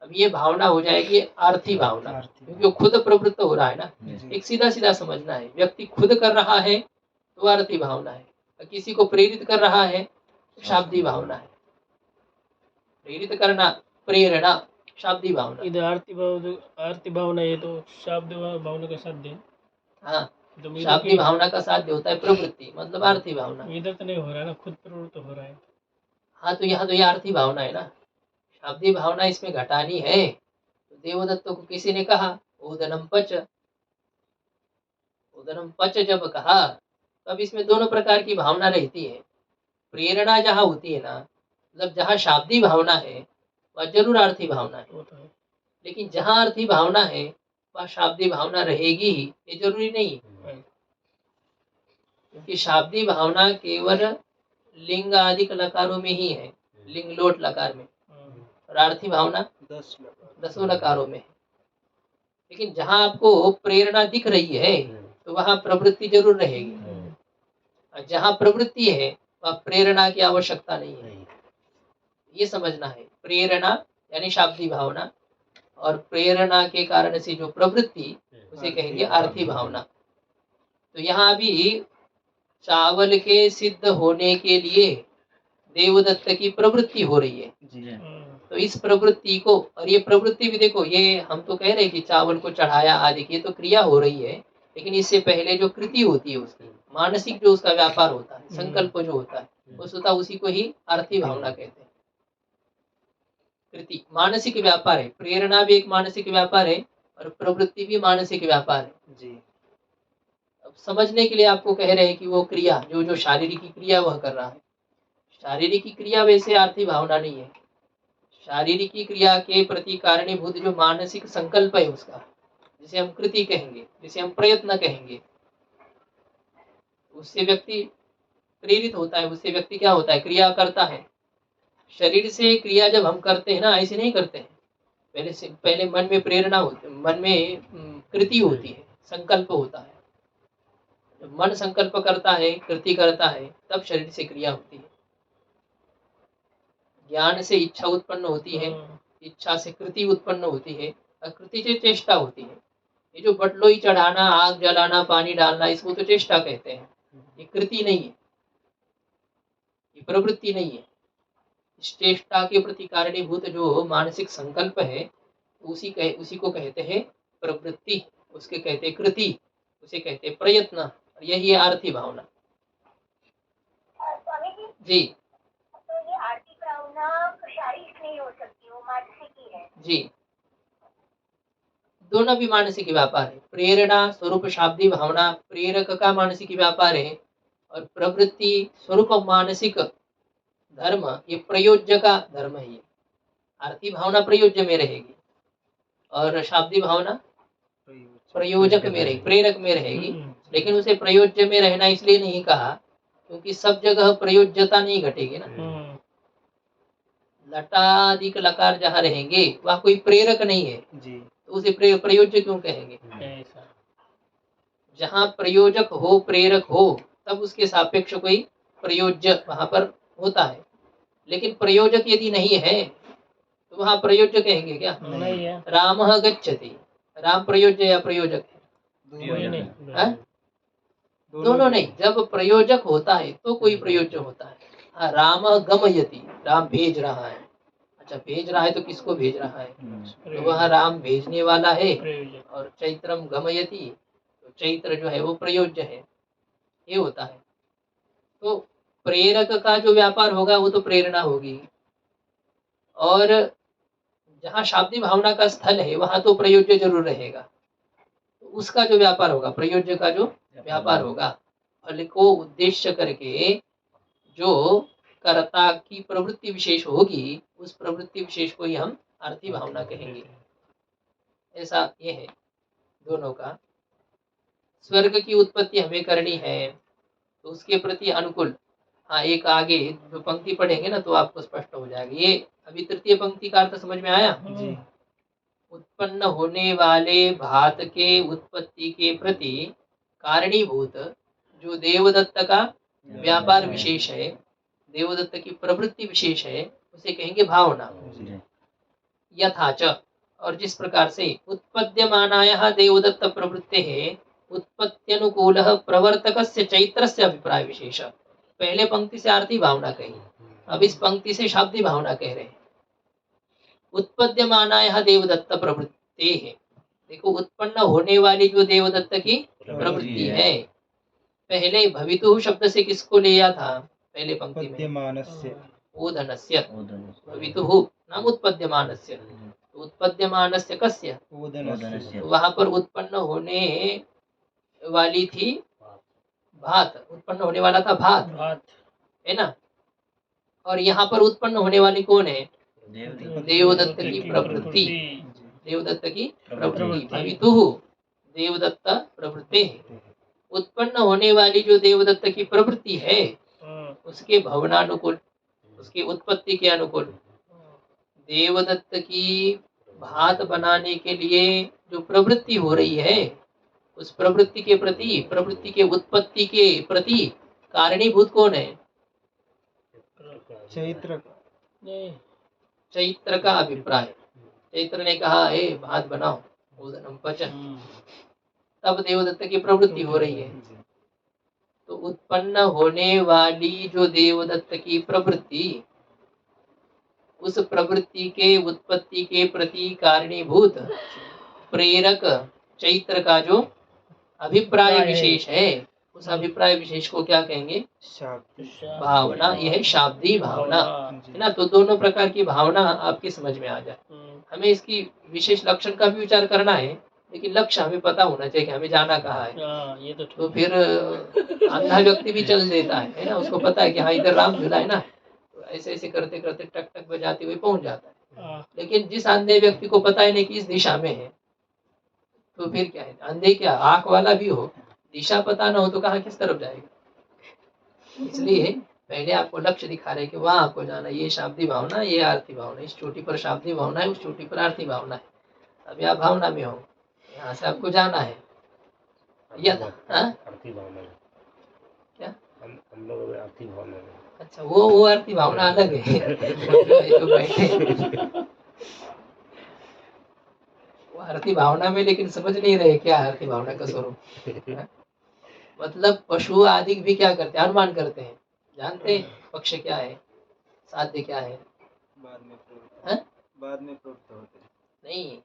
अब ये भावना हो जाएगी आर्थी भावना, क्योंकि वो खुद प्रवृत्त हो रहा है ना। एक सीधा सीधा समझना है, व्यक्ति खुद कर रहा है तो आर्थी भावना है, किसी को प्रेरित कर रहा है तो शाब्दी भावना है। प्रेरित करना, प्रेरणा, शाब्दी भावना। इधर आरती भावना है तो शाब्द भावना का साथ दे। हाँ, तो इधर शाब्दी भावना का साध्य होता है प्रवृत्ति, मतलब आर्थी भावना। इधर तो नहीं हो रहा है ना, खुद प्रवृत्त हो रहा है। हाँ, तो यहाँ तो ये आर्थी भावना है ना। शाब्दी भावना इसमें घटानी है। तो देवदत्त को किसी ने कहा ओदनम पच, ओदनम पच जब कहा, तब इसमें दोनों प्रकार की भावना रहती है। प्रेरणा जहाँ होती है ना, मतलब जहाँ शाब्दी भावना है वह जरूर आर्थी भावना है, वो तो है। लेकिन जहाँ आर्थी भावना है वह शाब्दी भावना रहेगी ही, ये जरूरी नहीं है। क्योंकि शाब्दी भावना केवल लिंग आदि लकारों में ही है, लिंग लोट लकार में, और आर्थी भावना 10 लकारों में है। लेकिन जहाँ आपको प्रेरणा दिख रही है तो वहाँ प्रवृत्ति जरूर रहेगी, और जहाँ प्रवृत्ति है वहाँ प्रेरणा की आवश्यकता नहीं है। ये समझना है। प्रेरणा यानी शाब्दी भावना, और प्रेरणा के कारण से जो प्रवृत्ति, उसे कहेंगे आर्थी भावना। तो यहाँ भी चावल के सिद्ध होने के लिए देवदत्त की प्रवृत्ति हो रही है। तो इस प्रवृत्ति को, और ये प्रवृत्ति भी देखो, ये हम तो कह रहे हैं कि चावल को चढ़ाया आदि की तो क्रिया हो रही है, लेकिन इससे पहले जो कृति होती है उसकी, मानसिक जो उसका व्यापार होता है, संकल्प जो होता है, वस्तुतः उसी को ही आर्थी भावना कहते हैं। कृति मानसिक व्यापार है, प्रेरणा भी एक मानसिक व्यापार है और प्रवृत्ति भी मानसिक व्यापार है जी। अब समझने के लिए आपको कह रहे हैं कि वो क्रिया जो जो शारीरिक क्रिया वह कर रहा है, शारीरिक क्रिया वैसे आर्थी भावना नहीं है। शारीरिक क्रिया के प्रति कारणीभूत जो मानसिक संकल्प है उसका, जिसे हम कृति कहेंगे, जिसे हम प्रयत्न कहेंगे, उससे व्यक्ति प्रेरित होता है, उससे व्यक्ति क्या होता है, क्रिया करता है। शरीर से क्रिया जब हम करते हैं ना, ऐसे नहीं करते हैं, पहले मन में प्रेरणा होती है, मन में कृति होती है, संकल्प होता है। जब मन संकल्प करता है, कृति करता है, तब शरीर से क्रिया होती है। ज्ञान से इच्छा उत्पन्न होती है, इच्छा से कृति उत्पन्न होती है, और कृति से चेष्टा होती है। ये जो बटलोई चढ़ाना, आग जलाना, पानी डालना, इसको तो चेष्टा कहते हैं। ये कृति नहीं है, ये प्रवृत्ति नहीं है। इस चेष्टा के प्रति कारणीभूत जो मानसिक संकल्प है, उसी को कहते हैं प्रवृत्ति, उसके कहते हैं कृति। उसे कहते हैं प्रयत्न, और यही है आरती भावना। स्वामी जी, जी तो ये आरती भावना शारीरिक नहीं हो सकती, वो मानसिक ही है। जी, दोनों भी मानसिक व्यापार है। प्रेरणा स्वरूप शाब्दी भावना प्रेरक का मानसिक व्यापार है, और प्रवृत्ति स्वरूप मानसिक धर्म ये प्रयोज्य का धर्म है। ये आरती भावना प्रयोज्य में रहेगी, और शाब्दी भावना प्रयोजक में रहेगी, प्रेरक में रहेगी। लेकिन उसे प्रयोज्य में रहना इसलिए नहीं कहा क्योंकि सब जगह प्रयोज्यता नहीं घटेगी ना। लटाधिक लकार जहाँ रहेंगे वहाँ कोई प्रेरक नहीं है, जी तो उसे प्रयोज्य क्यों कहेंगे? ऐसा जहाँ प्रयोजक हो, प्रेरक हो, तब उसके सापेक्ष कोई प्रयोज्य वहां पर होता है। लेकिन प्रयोजक यदि नहीं है तो वहां प्रयोज्य कहेंगे क्या? नहीं है, राम गच्छति, राम प्रयोज्य या प्रयोजक है? कोई नहीं। हाँ? दोनों नहीं। जब प्रयोजक होता है तो कोई प्रयोज्य होता है। हाँ, राम गमयति, राम भेज रहा है। अच्छा, भेज रहा है तो किसको भेज रहा है? तो वह राम भेजने वाला है। प्रयोजक। और चैत्रम गमयति, तो चैत्र जो है वो प्रयोज्य है, ये होता है। तो प्रेरक का जो व्यापार होगा वो तो प्रेरणा होगी, और जहाँ शाब्दी भावना का स्थल है वहां तो प्रयोज्य जरूर रहेगा। तो उसका जो व्यापार होगा, प्रयोज्य का जो व्यापार होगा, फल को उद्देश्य करके जो कर्ता की प्रवृत्ति विशेष होगी, उस प्रवृत्ति विशेष को ही हम आरती भावना कहेंगे। ऐसा ये है दोनों का। स्वर्ग की उत्पत्ति हमें करनी है तो उसके प्रति अनुकूल, हाँ, एक आगे जो पंक्ति पढ़ेंगे ना तो आपको स्पष्ट हो जाएगा। ये अभी तृतीय पंक्ति का अर्थ समझ में आया? जी उत्पन्न होने वाले भात के उत्पत्ति के प्रति कारणीभूत जो देवदत्त का व्यापार विशेष है, देवदत्त की प्रवृत्ति विशेष है, उसे कहेंगे भावना। यथाच, और जिस प्रकार से उत्पद्यमानायः देवदत्त प्रवृत्ते है उत्पत्त्यनुकूल प्रवर्तक चैत्र से अभिप्राय विशेष। पहले पंक्ति से आरती भावना कही, अब इस पंक्ति से शाब्दी भावना कह रहे हैं। उत्पद्यमानायः देवदत्त प्रवृत्ते है, देखो उत्पन्न होने वाली जो देवदत्त की प्रवृत्ति है। पहले भवितुः शब्द से किसको लिया था? पहले पंक्ति में पद्यमानस्य ओदनस्य, भवितुः नाम उत्पद्यमानस्य, उत्पद्यमानस्य कस्य? ओदनस्य वहां पर उत्पन्न होने वाली थी भात, उत्पन्न होने वाला था भात, भात है ना। और यहाँ पर उत्पन्न होने वाली कौन है? देवदत्त की प्रवृत्ति, देवदत्त की प्रवृत्ति। भवितुः देवदत्त प्रवृत्ति, उत्पन्न होने वाली जो देवदत्त की प्रवृत्ति है उसके भवनानुकूल, उसकी उत्पत्ति के अनुकूल, देवदत्त की भात बनाने के लिए जो प्रवृत्ति हो रही है उस प्रवृत्ति के प्रति, प्रवृत्ति के उत्पत्ति के प्रति कारणीभूत कौन है? चैत्र नहीं, चैत्र का अभिप्राय। चैत्र ने कहा ए भात बनाओ, ओदनम पच, तब देवदत्त की प्रवृत्ति हो रही है। तो उत्पन्न होने वाली जो देवदत्त की प्रवृत्ति, उस प्रवृत्ति के उत्पत्ति के प्रति कारणीभूत प्रेरक चैत्र का जो अभिप्राय विशेष है, उस अभिप्राय विशेष को क्या कहेंगे? भावना। यह है शाब्दी भावना, है ना। तो दोनों प्रकार की भावना आपकी समझ में आ जाए। हमें इसकी विशेष लक्षण का भी विचार करना है, लेकिन लक्ष्य हमें पता होना चाहिए कि हमें जाना कहाँ है। ये तो फिर अंधा व्यक्ति भी चल देता है ना, उसको पता है कि हाँ इधर राम झूला है ना, तो ऐसे ऐसे करते करते टक टक बजाते हुए पहुंच जाता है। लेकिन जिस अंधे व्यक्ति को पता ही नहीं कि इस दिशा में है, तो फिर क्या है, अंधे क्या आंख वाला भी हो, दिशा पता ना हो तो कहाँ किस तरफ जाएगा। इसलिए पहले आपको लक्ष्य दिखा रहे कि वहां आपको जाना, ये शाब्दी भावना, ये आरती भावना, इस चोटी पर शाब्दी भावना है, उस चोटी पर आरती भावना है। अभी आप भावना में हो, यहाँ से आपको जाना है। आरती भावना में क्या? हम लोग आरती भावना में। अच्छा, वो आरती भावना अलग है। जो बैठे वो आरती भावना में, लेकिन समझ नहीं रहे क्या आरती भावना का स्वरूप। मतलब पशु आदि भी क्या करते हैं? अनुमान करते हैं, जानते हैं पक्ष क्या है, साध्य क्या है। बाद में प्रवृत्त हैं? बाद में प्रवृत्त होते हैं। नहीं,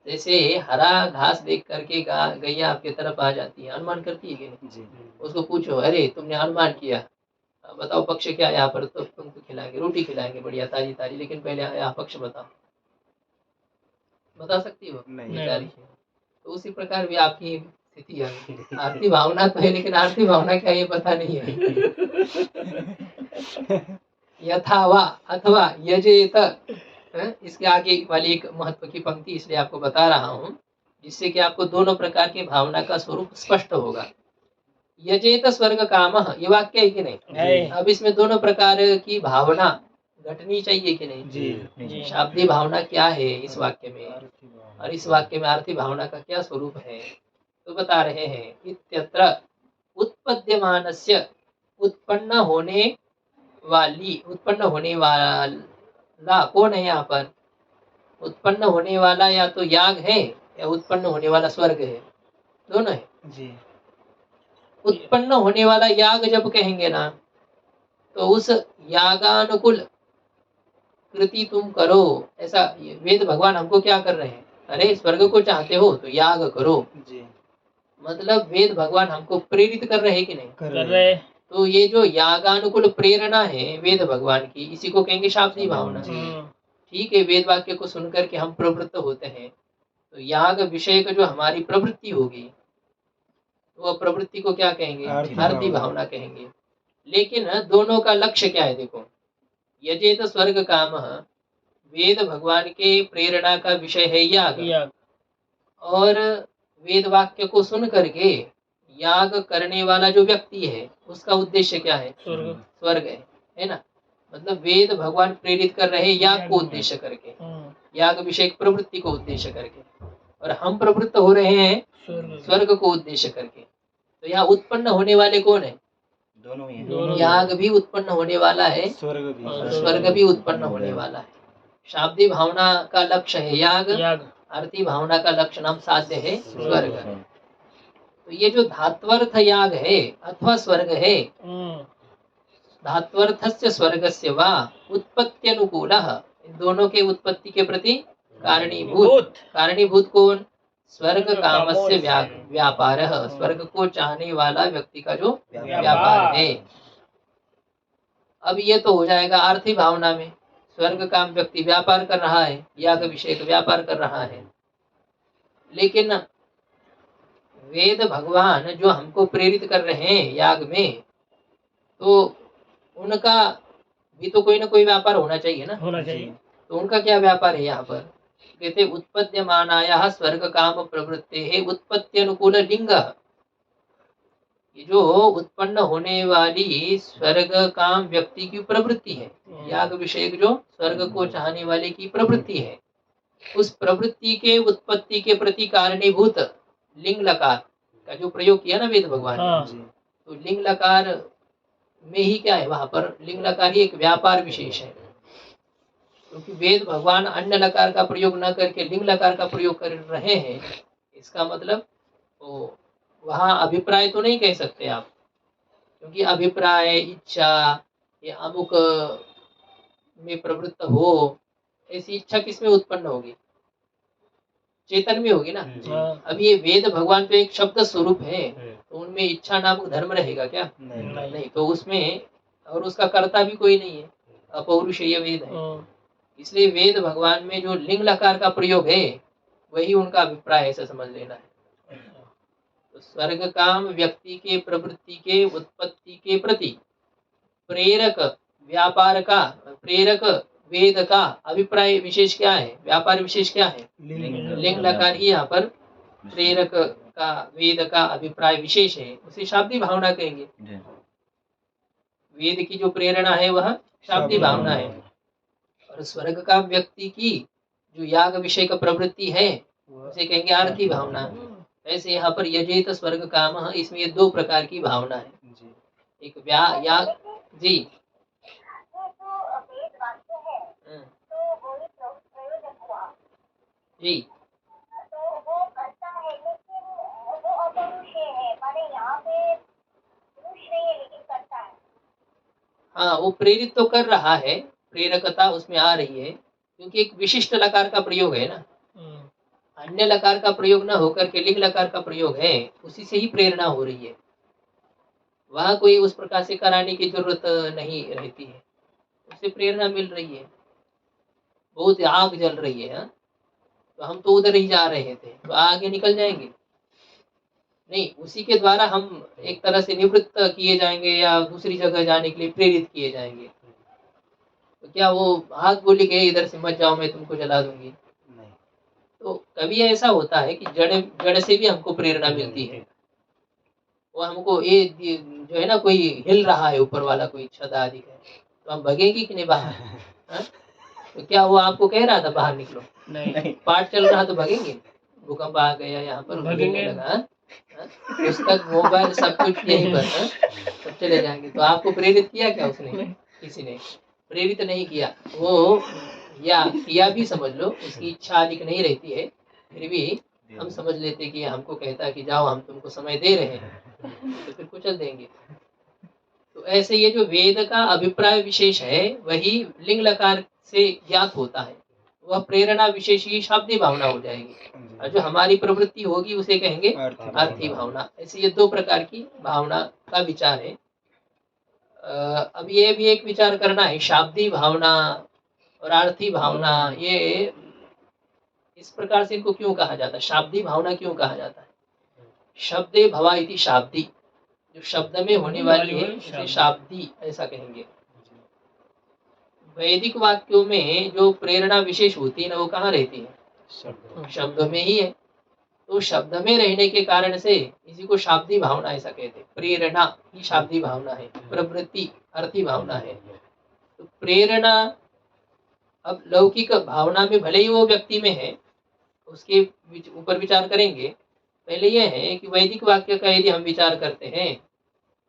जैसे हरा घास देख करके गैया आपकी तरफ आ जाती है, अनुमान करती है कि नहीं? जी उसको पूछो, अरे तुमने अनुमान किया, बताओ पक्ष क्या है यहाँ पर, तो तुमको खिलाएंगे, रोटी खिलाएंगे बढ़िया ताजी ताजी, लेकिन पहले यहाँ पक्ष बताओ, बता सकती हो? नहीं। बेचारी है। तो उसी प्रकार भी आपकी स्थिति है, आरती भावना तो है लेकिन आरती भावना क्या ये पता नहीं है। यथा वा अथवा यजेत, इसके आगे वाली एक महत्व की पंक्ति इसलिए आपको बता रहा हूँ, जिससे कि आपको दोनों प्रकार की भावना का स्वरूप स्पष्ट होगा। यजेत स्वर्ग काम, ये वाक्य है कि नहीं? है। अब इसमें दोनों प्रकार की भावना घटनी चाहिए कि नहीं? जी। शाब्दिक भावना क्या है इस वाक्य में, आरती भावना। और इस वाक्य में आरती भावना का क्या स्वरूप है, तो बता रहे हैं। इत्यत्र उत्पद्यमानस्य, उत्पन्न होने वाला कौन है यहाँ पर? उत्पन्न होने वाला या तो याग है या उत्पन्न होने वाला स्वर्ग है, दोनों है। जी उत्पन्न होने वाला याग जब कहेंगे ना, तो उस यागानुकूल कृति तुम करो, ऐसा वेद भगवान हमको क्या कर रहे हैं? अरे स्वर्ग को चाहते हो तो याग करो, जी मतलब वेद भगवान हमको प्रेरित कर रहे हैं कि नहीं? कर रहे। तो ये जो यागानुकूल प्रेरणा है वेद भगवान की, इसी को कहेंगे शाब्दिक भावना। हम्म, ठीक है, वेद वाक्य को सुनकर के हम प्रवृत्त होते हैं, तो याग विषय का जो हमारी प्रवृत्ति होगी, वो प्रवृत्ति को क्या कहेंगे? आरती आरती भावना। भावना कहेंगे। लेकिन दोनों का लक्ष्य क्या है? देखो, यजेत स्वर्ग काम, वेद भगवान के प्रेरणा का विषय है याग, याग। और वेद वाक्य को सुन करके याग करने वाला जो व्यक्ति है उसका उद्देश्य क्या है? स्वर्ग। स्वर्ग है ना? मतलब वेद भगवान प्रेरित कर रहे हैं याग को उद्देश्य करके, याग विषय प्रवृत्ति को उद्देश्य करके, और हम प्रवृत्त हो रहे हैं स्वर्ग। स्वर्ग को उद्देश्य करके। तो यहाँ उत्पन्न होने वाले कौन है? दोनों ही हैं। दोनों। याग भी उत्पन्न होने वाला है स्वर्ग भी। और और स्वर्ग भी उत्पन्न होने वाला है। शाब्दिक भावना का लक्ष्य है याग, याग। आरती भावना का लक्ष्य नाम साध्य है स्वर्ग। तो ये जो धात्वर्थ याग है अथवा स्वर्ग है, हम्म, धात्वर्थस्य स्वर्गस्य वा उत्पत्त्यनुकूलः, इन दोनों के उत्पत्ति के प्रति कारणीभूत। भूत। कारणीभूत कौन? स्वर्ग कामस्य कामोस्य। व्यापारः, स्वर्ग को चाहने वाला व्यक्ति का जो व्यापार। व्यापार है। अब ये तो हो जाएगा आर्थिक भावना में, स्वर्ग काम व्यक्ति व्यापार कर रहा है, याग विषय का व्यापार कर रहा है। लेकिन वेद भगवान जो हमको प्रेरित कर रहे हैं याग में, तो उनका भी तो कोई ना कोई व्यापार होना चाहिए ना। होना चाहिए। तो उनका क्या व्यापार है यहाँ पर? कहते उत्पद्यमानायाः स्वर्ग काम प्रवृत्तेः उत्पत्त्यनुकूल लिंग, ये जो उत्पन्न होने वाली स्वर्ग काम व्यक्ति की प्रवृत्ति है, याग विषय जो स्वर्ग को चाहने वाले की प्रवृत्ति है, उस प्रवृत्ति के उत्पत्ति के प्रति कारणीभूत लिंग लकार का जो प्रयोग किया ना वेद भगवान ने, हाँ। तो लिंग लकार में ही क्या है? वहां पर लिंग लकार ही एक व्यापार विशेष है, क्योंकि वेद भगवान अन्य लकार का प्रयोग न करके लिंग लकार का प्रयोग कर रहे हैं। इसका मतलब तो वहाँ अभिप्राय तो नहीं कह सकते आप, क्योंकि अभिप्राय इच्छा या अमुक में प्रवृत्त हो, ऐसी इच्छा किसमें उत्पन्न होगी? चेतन में होगी ना। हाँ। अब ये वेद भगवान तो एक शब्द स्वरूप है, तो उनमें इच्छा नामक धर्म रहेगा क्या? नहीं। नहीं, तो उसमें और उसका कर्ता भी कोई नहीं है, अपौरुषेय वेद है। हाँ। इसलिए वेद भगवान में जो लिंग लकार का प्रयोग है वही उनका अभिप्राय ऐसा समझ लेना है। तो स्वर्ग काम व्यक्ति के प्रवृत्ति के उत्पत्ति के प्रति प्रेरक व्यापार का, प्रेरक वेद का अभिप्राय विशेष क्या है? व्यापार विशेष क्या है? लिंग लकार ही यहाँ पर प्रेरक का, वेद का अभिप्राय विशेष है, उसे शाब्दिक भावना कहेंगे। वेद की जो प्रेरणा है वह शाब्दिक भावना है, और स्वर्ग का व्यक्ति की जो याग विषय का प्रवृत्ति है उसे कहेंगे आरती भावना। ऐसे यहाँ पर यजेत स्वर्ग काम, इसमें ये दो प्रकार की भावना है। एक याग जी, ये जो वेद वाक्य है तो वो ही प्रयोजक हुआ, जी तो वो करता है लेकिन वो अपौरुषेय है, माने यहाँ पे पुरुष नहीं है लेकिन करता है। हाँ, वो प्रेरित तो कर रहा है, प्रेरकता उसमें आ रही है, क्योंकि एक विशिष्ट लकार का प्रयोग है ना। अन्य लकार का प्रयोग न होकर के लिंग लकार का प्रयोग है, उसी से ही प्रेरणा हो रही है। वहाँ कोई उस प्रकार से कराने की जरूरत नहीं रहती है, उससे प्रेरणा मिल रही है। बहुत आग जल रही है, हाँ? तो हम तो उधर ही जा रहे थे, तो आगे निकल जाएंगे नहीं, उसी के द्वारा हम एक तरह से निवृत्त किए जाएंगे या दूसरी जगह जाने के लिए प्रेरित किए जाएंगे। तो क्या वो हाथ बोली गए इधर से मत जाओ, मैं तुमको जला दूंगी? नहीं। तो कभी ऐसा होता है कि जड़ से भी हमको प्रेरणा मिलती है। वो हमको ये जो है ना, कोई हिल रहा है ऊपर वाला, कोई छत आदि है, तो हम भगेंगे कि नहीं बाहर? हाँ? तो क्या वो आपको कह रहा था बाहर निकलो? नहीं, पाठ चल रहा तो भगेंगे? भूकंप आ गया यहाँ पर, भगेंगे। हिलने लगा, हाँ? पुस्तक, मोबाइल, सब कुछ यहीं पर, हाँ? सब चले जाएंगे। तो आपको प्रेरित किया क्या उसने? नहीं। किसी ने प्रेरित नहीं किया। वो या किया भी समझ लो, उसकी इच्छा अधिक नहीं रहती है, फिर भी हम समझ लेते कि हमको कहता है कि जाओ हम तुमको समय दे रहे हैं, तो फिर कुचल देंगे। तो ऐसे ये जो वेद का अभिप्राय विशेष है वही लिंग लकार से ज्ञात होता है, वह प्रेरणा विशेष ही शाब्दी भावना हो जाएगी, और जो हमारी प्रवृत्ति होगी उसे कहेंगे अर्थी भावना। ऐसे ये दो प्रकार की भावना का विचार है। अब ये भी एक विचार करना है, शाब्दी भावना और आर्थी भावना, ये इस प्रकार से इनको क्यों कहा जाता है? शाब्दी भावना क्यों कहा जाता है? शब्दे भवा इति शाब्दी, जो शब्द में होने वाली है उसे शाब्दी ऐसा कहेंगे। वैदिक वाक्यों में जो प्रेरणा विशेष होती है ना, वो कहाँ रहती है? शब्द में ही है। तो शब्द में रहने के कारण से इसी को शाब्दी भावना ऐसा कहते हैं। प्रेरणा ही शाब्दी भावना है, प्रवृत्ति अर्थी भावना है। तो प्रेरणा अब लौकिक भावना में भले ही वो व्यक्ति में है, उसके ऊपर विचार करेंगे। पहले यह है कि वैदिक वाक्य का यदि हम विचार करते हैं,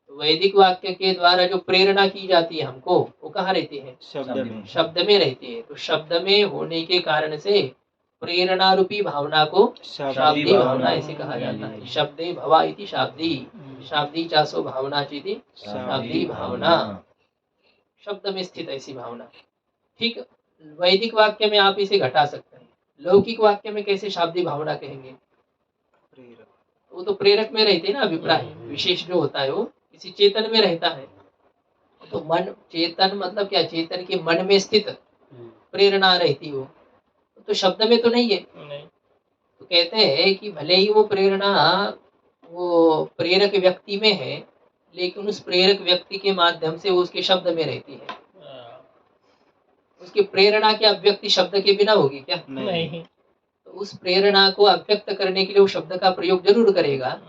तो वैदिक वाक्य के द्वारा जो प्रेरणा की जाती है हमको, वो कहाँ रहती है? शब्द में रहती है। तो शब्द में होने के कारण से प्रेरणा रूपी भावना को शाब्दी भावना ऐसे कहा जाता है। शब्दे भवा इति शाब्दी, शाब्दी चासो भावना चेति शाब्दी भावना, शब्द में स्थित ऐसी भावना। ठीक, वैदिक वाक्य में आप इसे घटा सकते हैं। लौकिक वाक्य में कैसे शाब्दी भावना कहेंगे? वो तो प्रेरक में रहते हैं ना, अभिप्राय विशेष जो होता है वो किसी चेतन में रहता है। तो मन, चेतन मतलब क्या? चेतन के मन में स्थित प्रेरणा रहती हो, तो शब्द में तो नहीं है। तो कहते हैं कि भले ही वो प्रेरणा वो प्रेरक व्यक्ति में है, लेकिन उस प्रेरक व्यक्ति के माध्यम से वो उसके शब्द में रहती है। उसकी प्रेरणा की अभिव्यक्ति शब्द के बिना होगी क्या? नहीं। तो उस प्रेरणा को अभिव्यक्त करने के लिए वो शब्द का प्रयोग जरूर करेगा।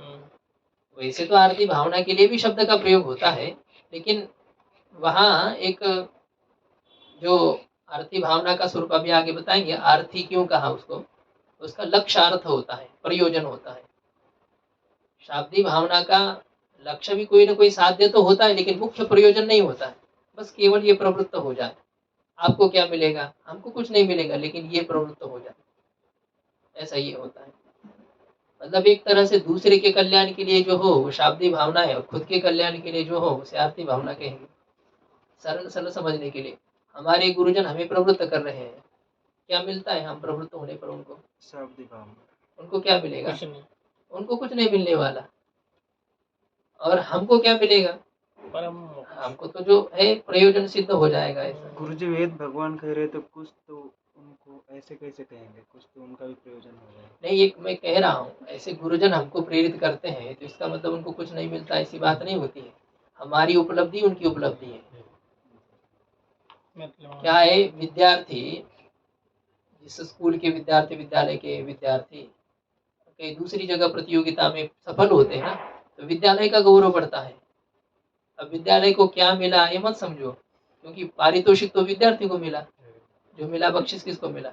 वैसे तो आरती भावना के लिए भी शब्द का प्रयोग होता है, लेकिन वहाँ एक जो आरती भावना का स्वरूप अभी आगे बताएंगे, आरती क्यों कहा उसको, उसका लक्ष्य अर्थ होता है, प्रयोजन होता है। शाब्दी भावना का लक्ष्य भी कोई ना कोई साध्य तो होता है, लेकिन मुख्य प्रयोजन नहीं होता है। बस केवल ये प्रवृत्त हो जाए, आपको क्या मिलेगा? हमको कुछ नहीं मिलेगा, लेकिन ये प्रवृत्त हो जाए, ऐसा ये होता है। मतलब एक तरह से दूसरे के कल्याण के लिए जो हो वो शाब्दी भावना है, और खुद के कल्याण के लिए जो हो उसे आरती भावना कहेंगे। सरल सरल समझने के लिए, हमारे गुरुजन हमें प्रवृत्त कर रहे हैं, क्या मिलता है हम प्रवृत्त होने पर उनको? शाब्दी भावना। उनको क्या मिलेगा? कुछ नहीं। उनको कुछ नहीं मिलने वाला। और हमको क्या मिलेगा? परम हमको तो जो है प्रयोजन सिद्ध हो जाएगा। ऐसा गुरुजी वेद भगवान कह रहे तो कुछ तो उनको ऐसे कैसे कहेंगे, कुछ तो उनका भी प्रयोजन हो जाएगा। नहीं, एक मैं कह रहा हूँ, ऐसे गुरुजन हमको प्रेरित करते हैं तो इसका मतलब उनको कुछ नहीं मिलता, ऐसी बात नहीं होती है। हमारी उपलब्धि उनकी उपलब्धि है। मतलब क्या है, विद्यार्थी, जिस स्कूल के विद्यार्थी, विद्यालय के विद्यार्थी कहीं दूसरी जगह प्रतियोगिता में सफल होते हैं ना, तो विद्यालय का गौरव बढ़ता है। अब विद्यालय को क्या मिला ये मत समझो, क्योंकि पारितोषिक तो विद्यार्थी को मिला, जो मिला बख्शिश किसको मिला?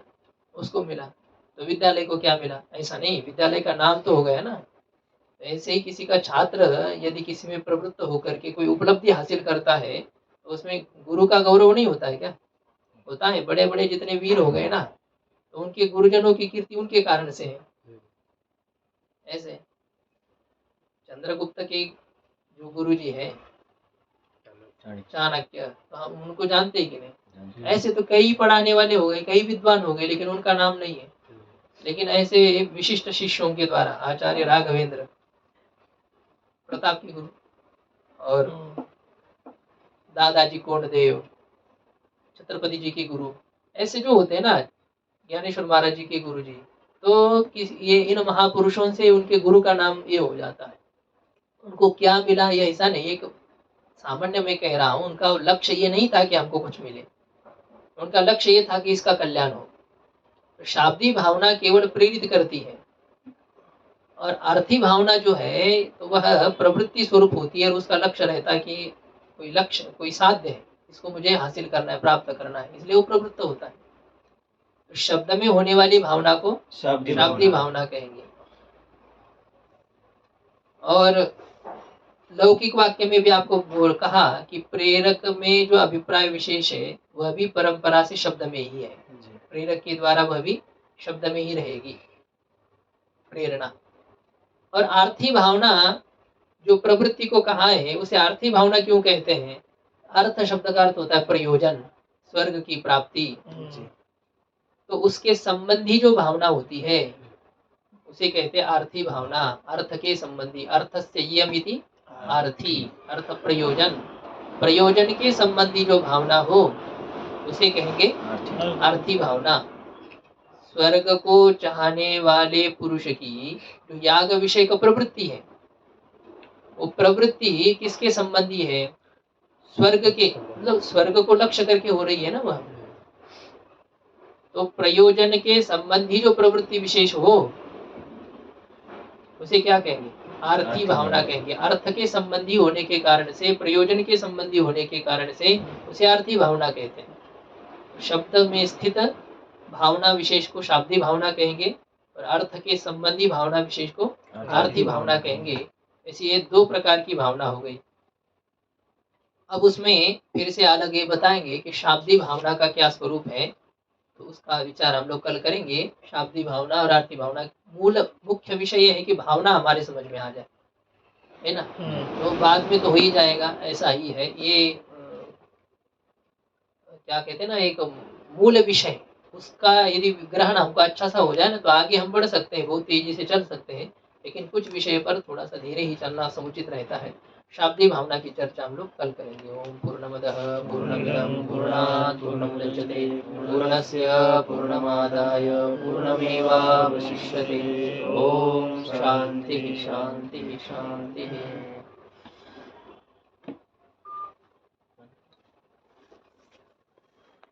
उसको मिला। तो विद्यालय को क्या मिला? ऐसा नहीं, विद्यालय का नाम तो हो गया ना। तो ऐसे ही किसी का छात्र यदि किसी में प्रवृत्त होकर के कोई उपलब्धि हासिल करता है, तो उसमें गुरु का गौरव नहीं होता है क्या? होता है। बड़े बड़े जितने वीर हो गए ना, तो उनके गुरुजनों की कीर्ति उनके कारण से है। ऐसे चंद्रगुप्त के जो गुरुजी है चाणक्य, तो हम उनको जानते ही कि नहीं? ऐसे तो कई पढ़ाने वाले हो गए, कई विद्वान हो गए, लेकिन उनका नाम नहीं है। लेकिन ऐसे विशिष्ट शिष्यों के द्वारा आचार्य राघवेंद्र प्रताप की गुरु और दादाजी कोंडदेव छत्रपति जी के गुरु, ऐसे जो होते हैं ना, ज्ञानेश्वर महाराज जी के गुरु जी, तो ये इन महापुरुषों से उनके गुरु का नाम ये हो जाता है। उनको क्या मिला ये ऐसा नहीं, एक सामान्य मैं कह रहा हूँ, उनका लक्ष्य ये नहीं था कि हमको कुछ मिले, उनका लक्ष्य ये था कि इसका कल्याण हो। शाब्दी भावना केवल प्रेरित करती है और आर्थी भावना जो है तो वह प्रवृत्ति स्वरूप होती है और उसका लक्ष्य रहता है कि कोई लक्ष्य, कोई साध्य है, इसको मुझे हासिल करना है, प्राप्त करना है, इसलिए वो प्रवृत्त होता है। तो शब्द में होने वाली भावना को शाब्दी भावना कहेंगे। और लौकिक वाक्य में भी आपको कहा कि प्रेरक में जो अभिप्राय विशेष है वह भी परंपरा से शब्द में ही है, प्रेरक के द्वारा वह भी शब्द में ही रहेगी प्रेरणा। और आर्थी भावना जो प्रवृत्ति को कहा है उसे आर्थी भावना क्यों कहते हैं? अर्थ शब्द का अर्थ होता है प्रयोजन, स्वर्ग की प्राप्ति, तो उसके संबंधी जो भावना होती है उसे कहते हैं आर्थी भावना। अर्थ के संबंधी, अर्थस्य इयमिति आर्थी, अर्थ प्रयोजन, प्रयोजन के संबंधी जो भावना हो उसे कहेंगे आर्थी भावना। स्वर्ग को चाहने वाले पुरुष की जो याग विषय का प्रवृत्ति है, वो प्रवृत्ति किसके संबंधी है? स्वर्ग के, मतलब स्वर्ग को लक्ष्य करके हो रही है ना वह। तो प्रयोजन के संबंधी जो प्रवृत्ति विशेष हो उसे क्या कहेंगे? आर्थी भावना कहेंगे। अर्थ के संबंधी होने के कारण से, प्रयोजन के संबंधी होने के कारण से उसे आर्थी भावना कहते हैं। शब्द में स्थित भावना विशेष को शाब्दी भावना कहेंगे और अर्थ के संबंधी भावना विशेष को आर्थी भावना कहेंगे। ऐसी ये दो प्रकार की भावना हो गई। अब उसमें फिर से अलग ये बताएंगे कि शाब्दी भावना का क्या स्वरूप है, तो उसका विचार हम लोग कल करेंगे। शाब्दी भावना और आर्थी भावना, मूल मुख्य विषय ये है कि भावना हमारे समझ में आ जाए, है ना। तो बाद में तो हो ही जाएगा, ऐसा ही है ये। क्या कहते हैं ना, एक मूल विषय, उसका यदि ग्रहण हमको अच्छा सा हो जाए ना तो आगे हम बढ़ सकते हैं, बहुत तेजी से चल सकते हैं। लेकिन कुछ विषय पर थोड़ा सा धीरे ही चलना समुचित रहता है। शाब्दी भावना की चर्चा हम लोग कल करेंगे। ओम पूर्णमदः पूर्णमिदं पूर्णात् पूर्णमुदच्यते पूर्णस्य पूर्णमादाय पूर्णमेवावशिष्यते। ओम शांति शांति शांति।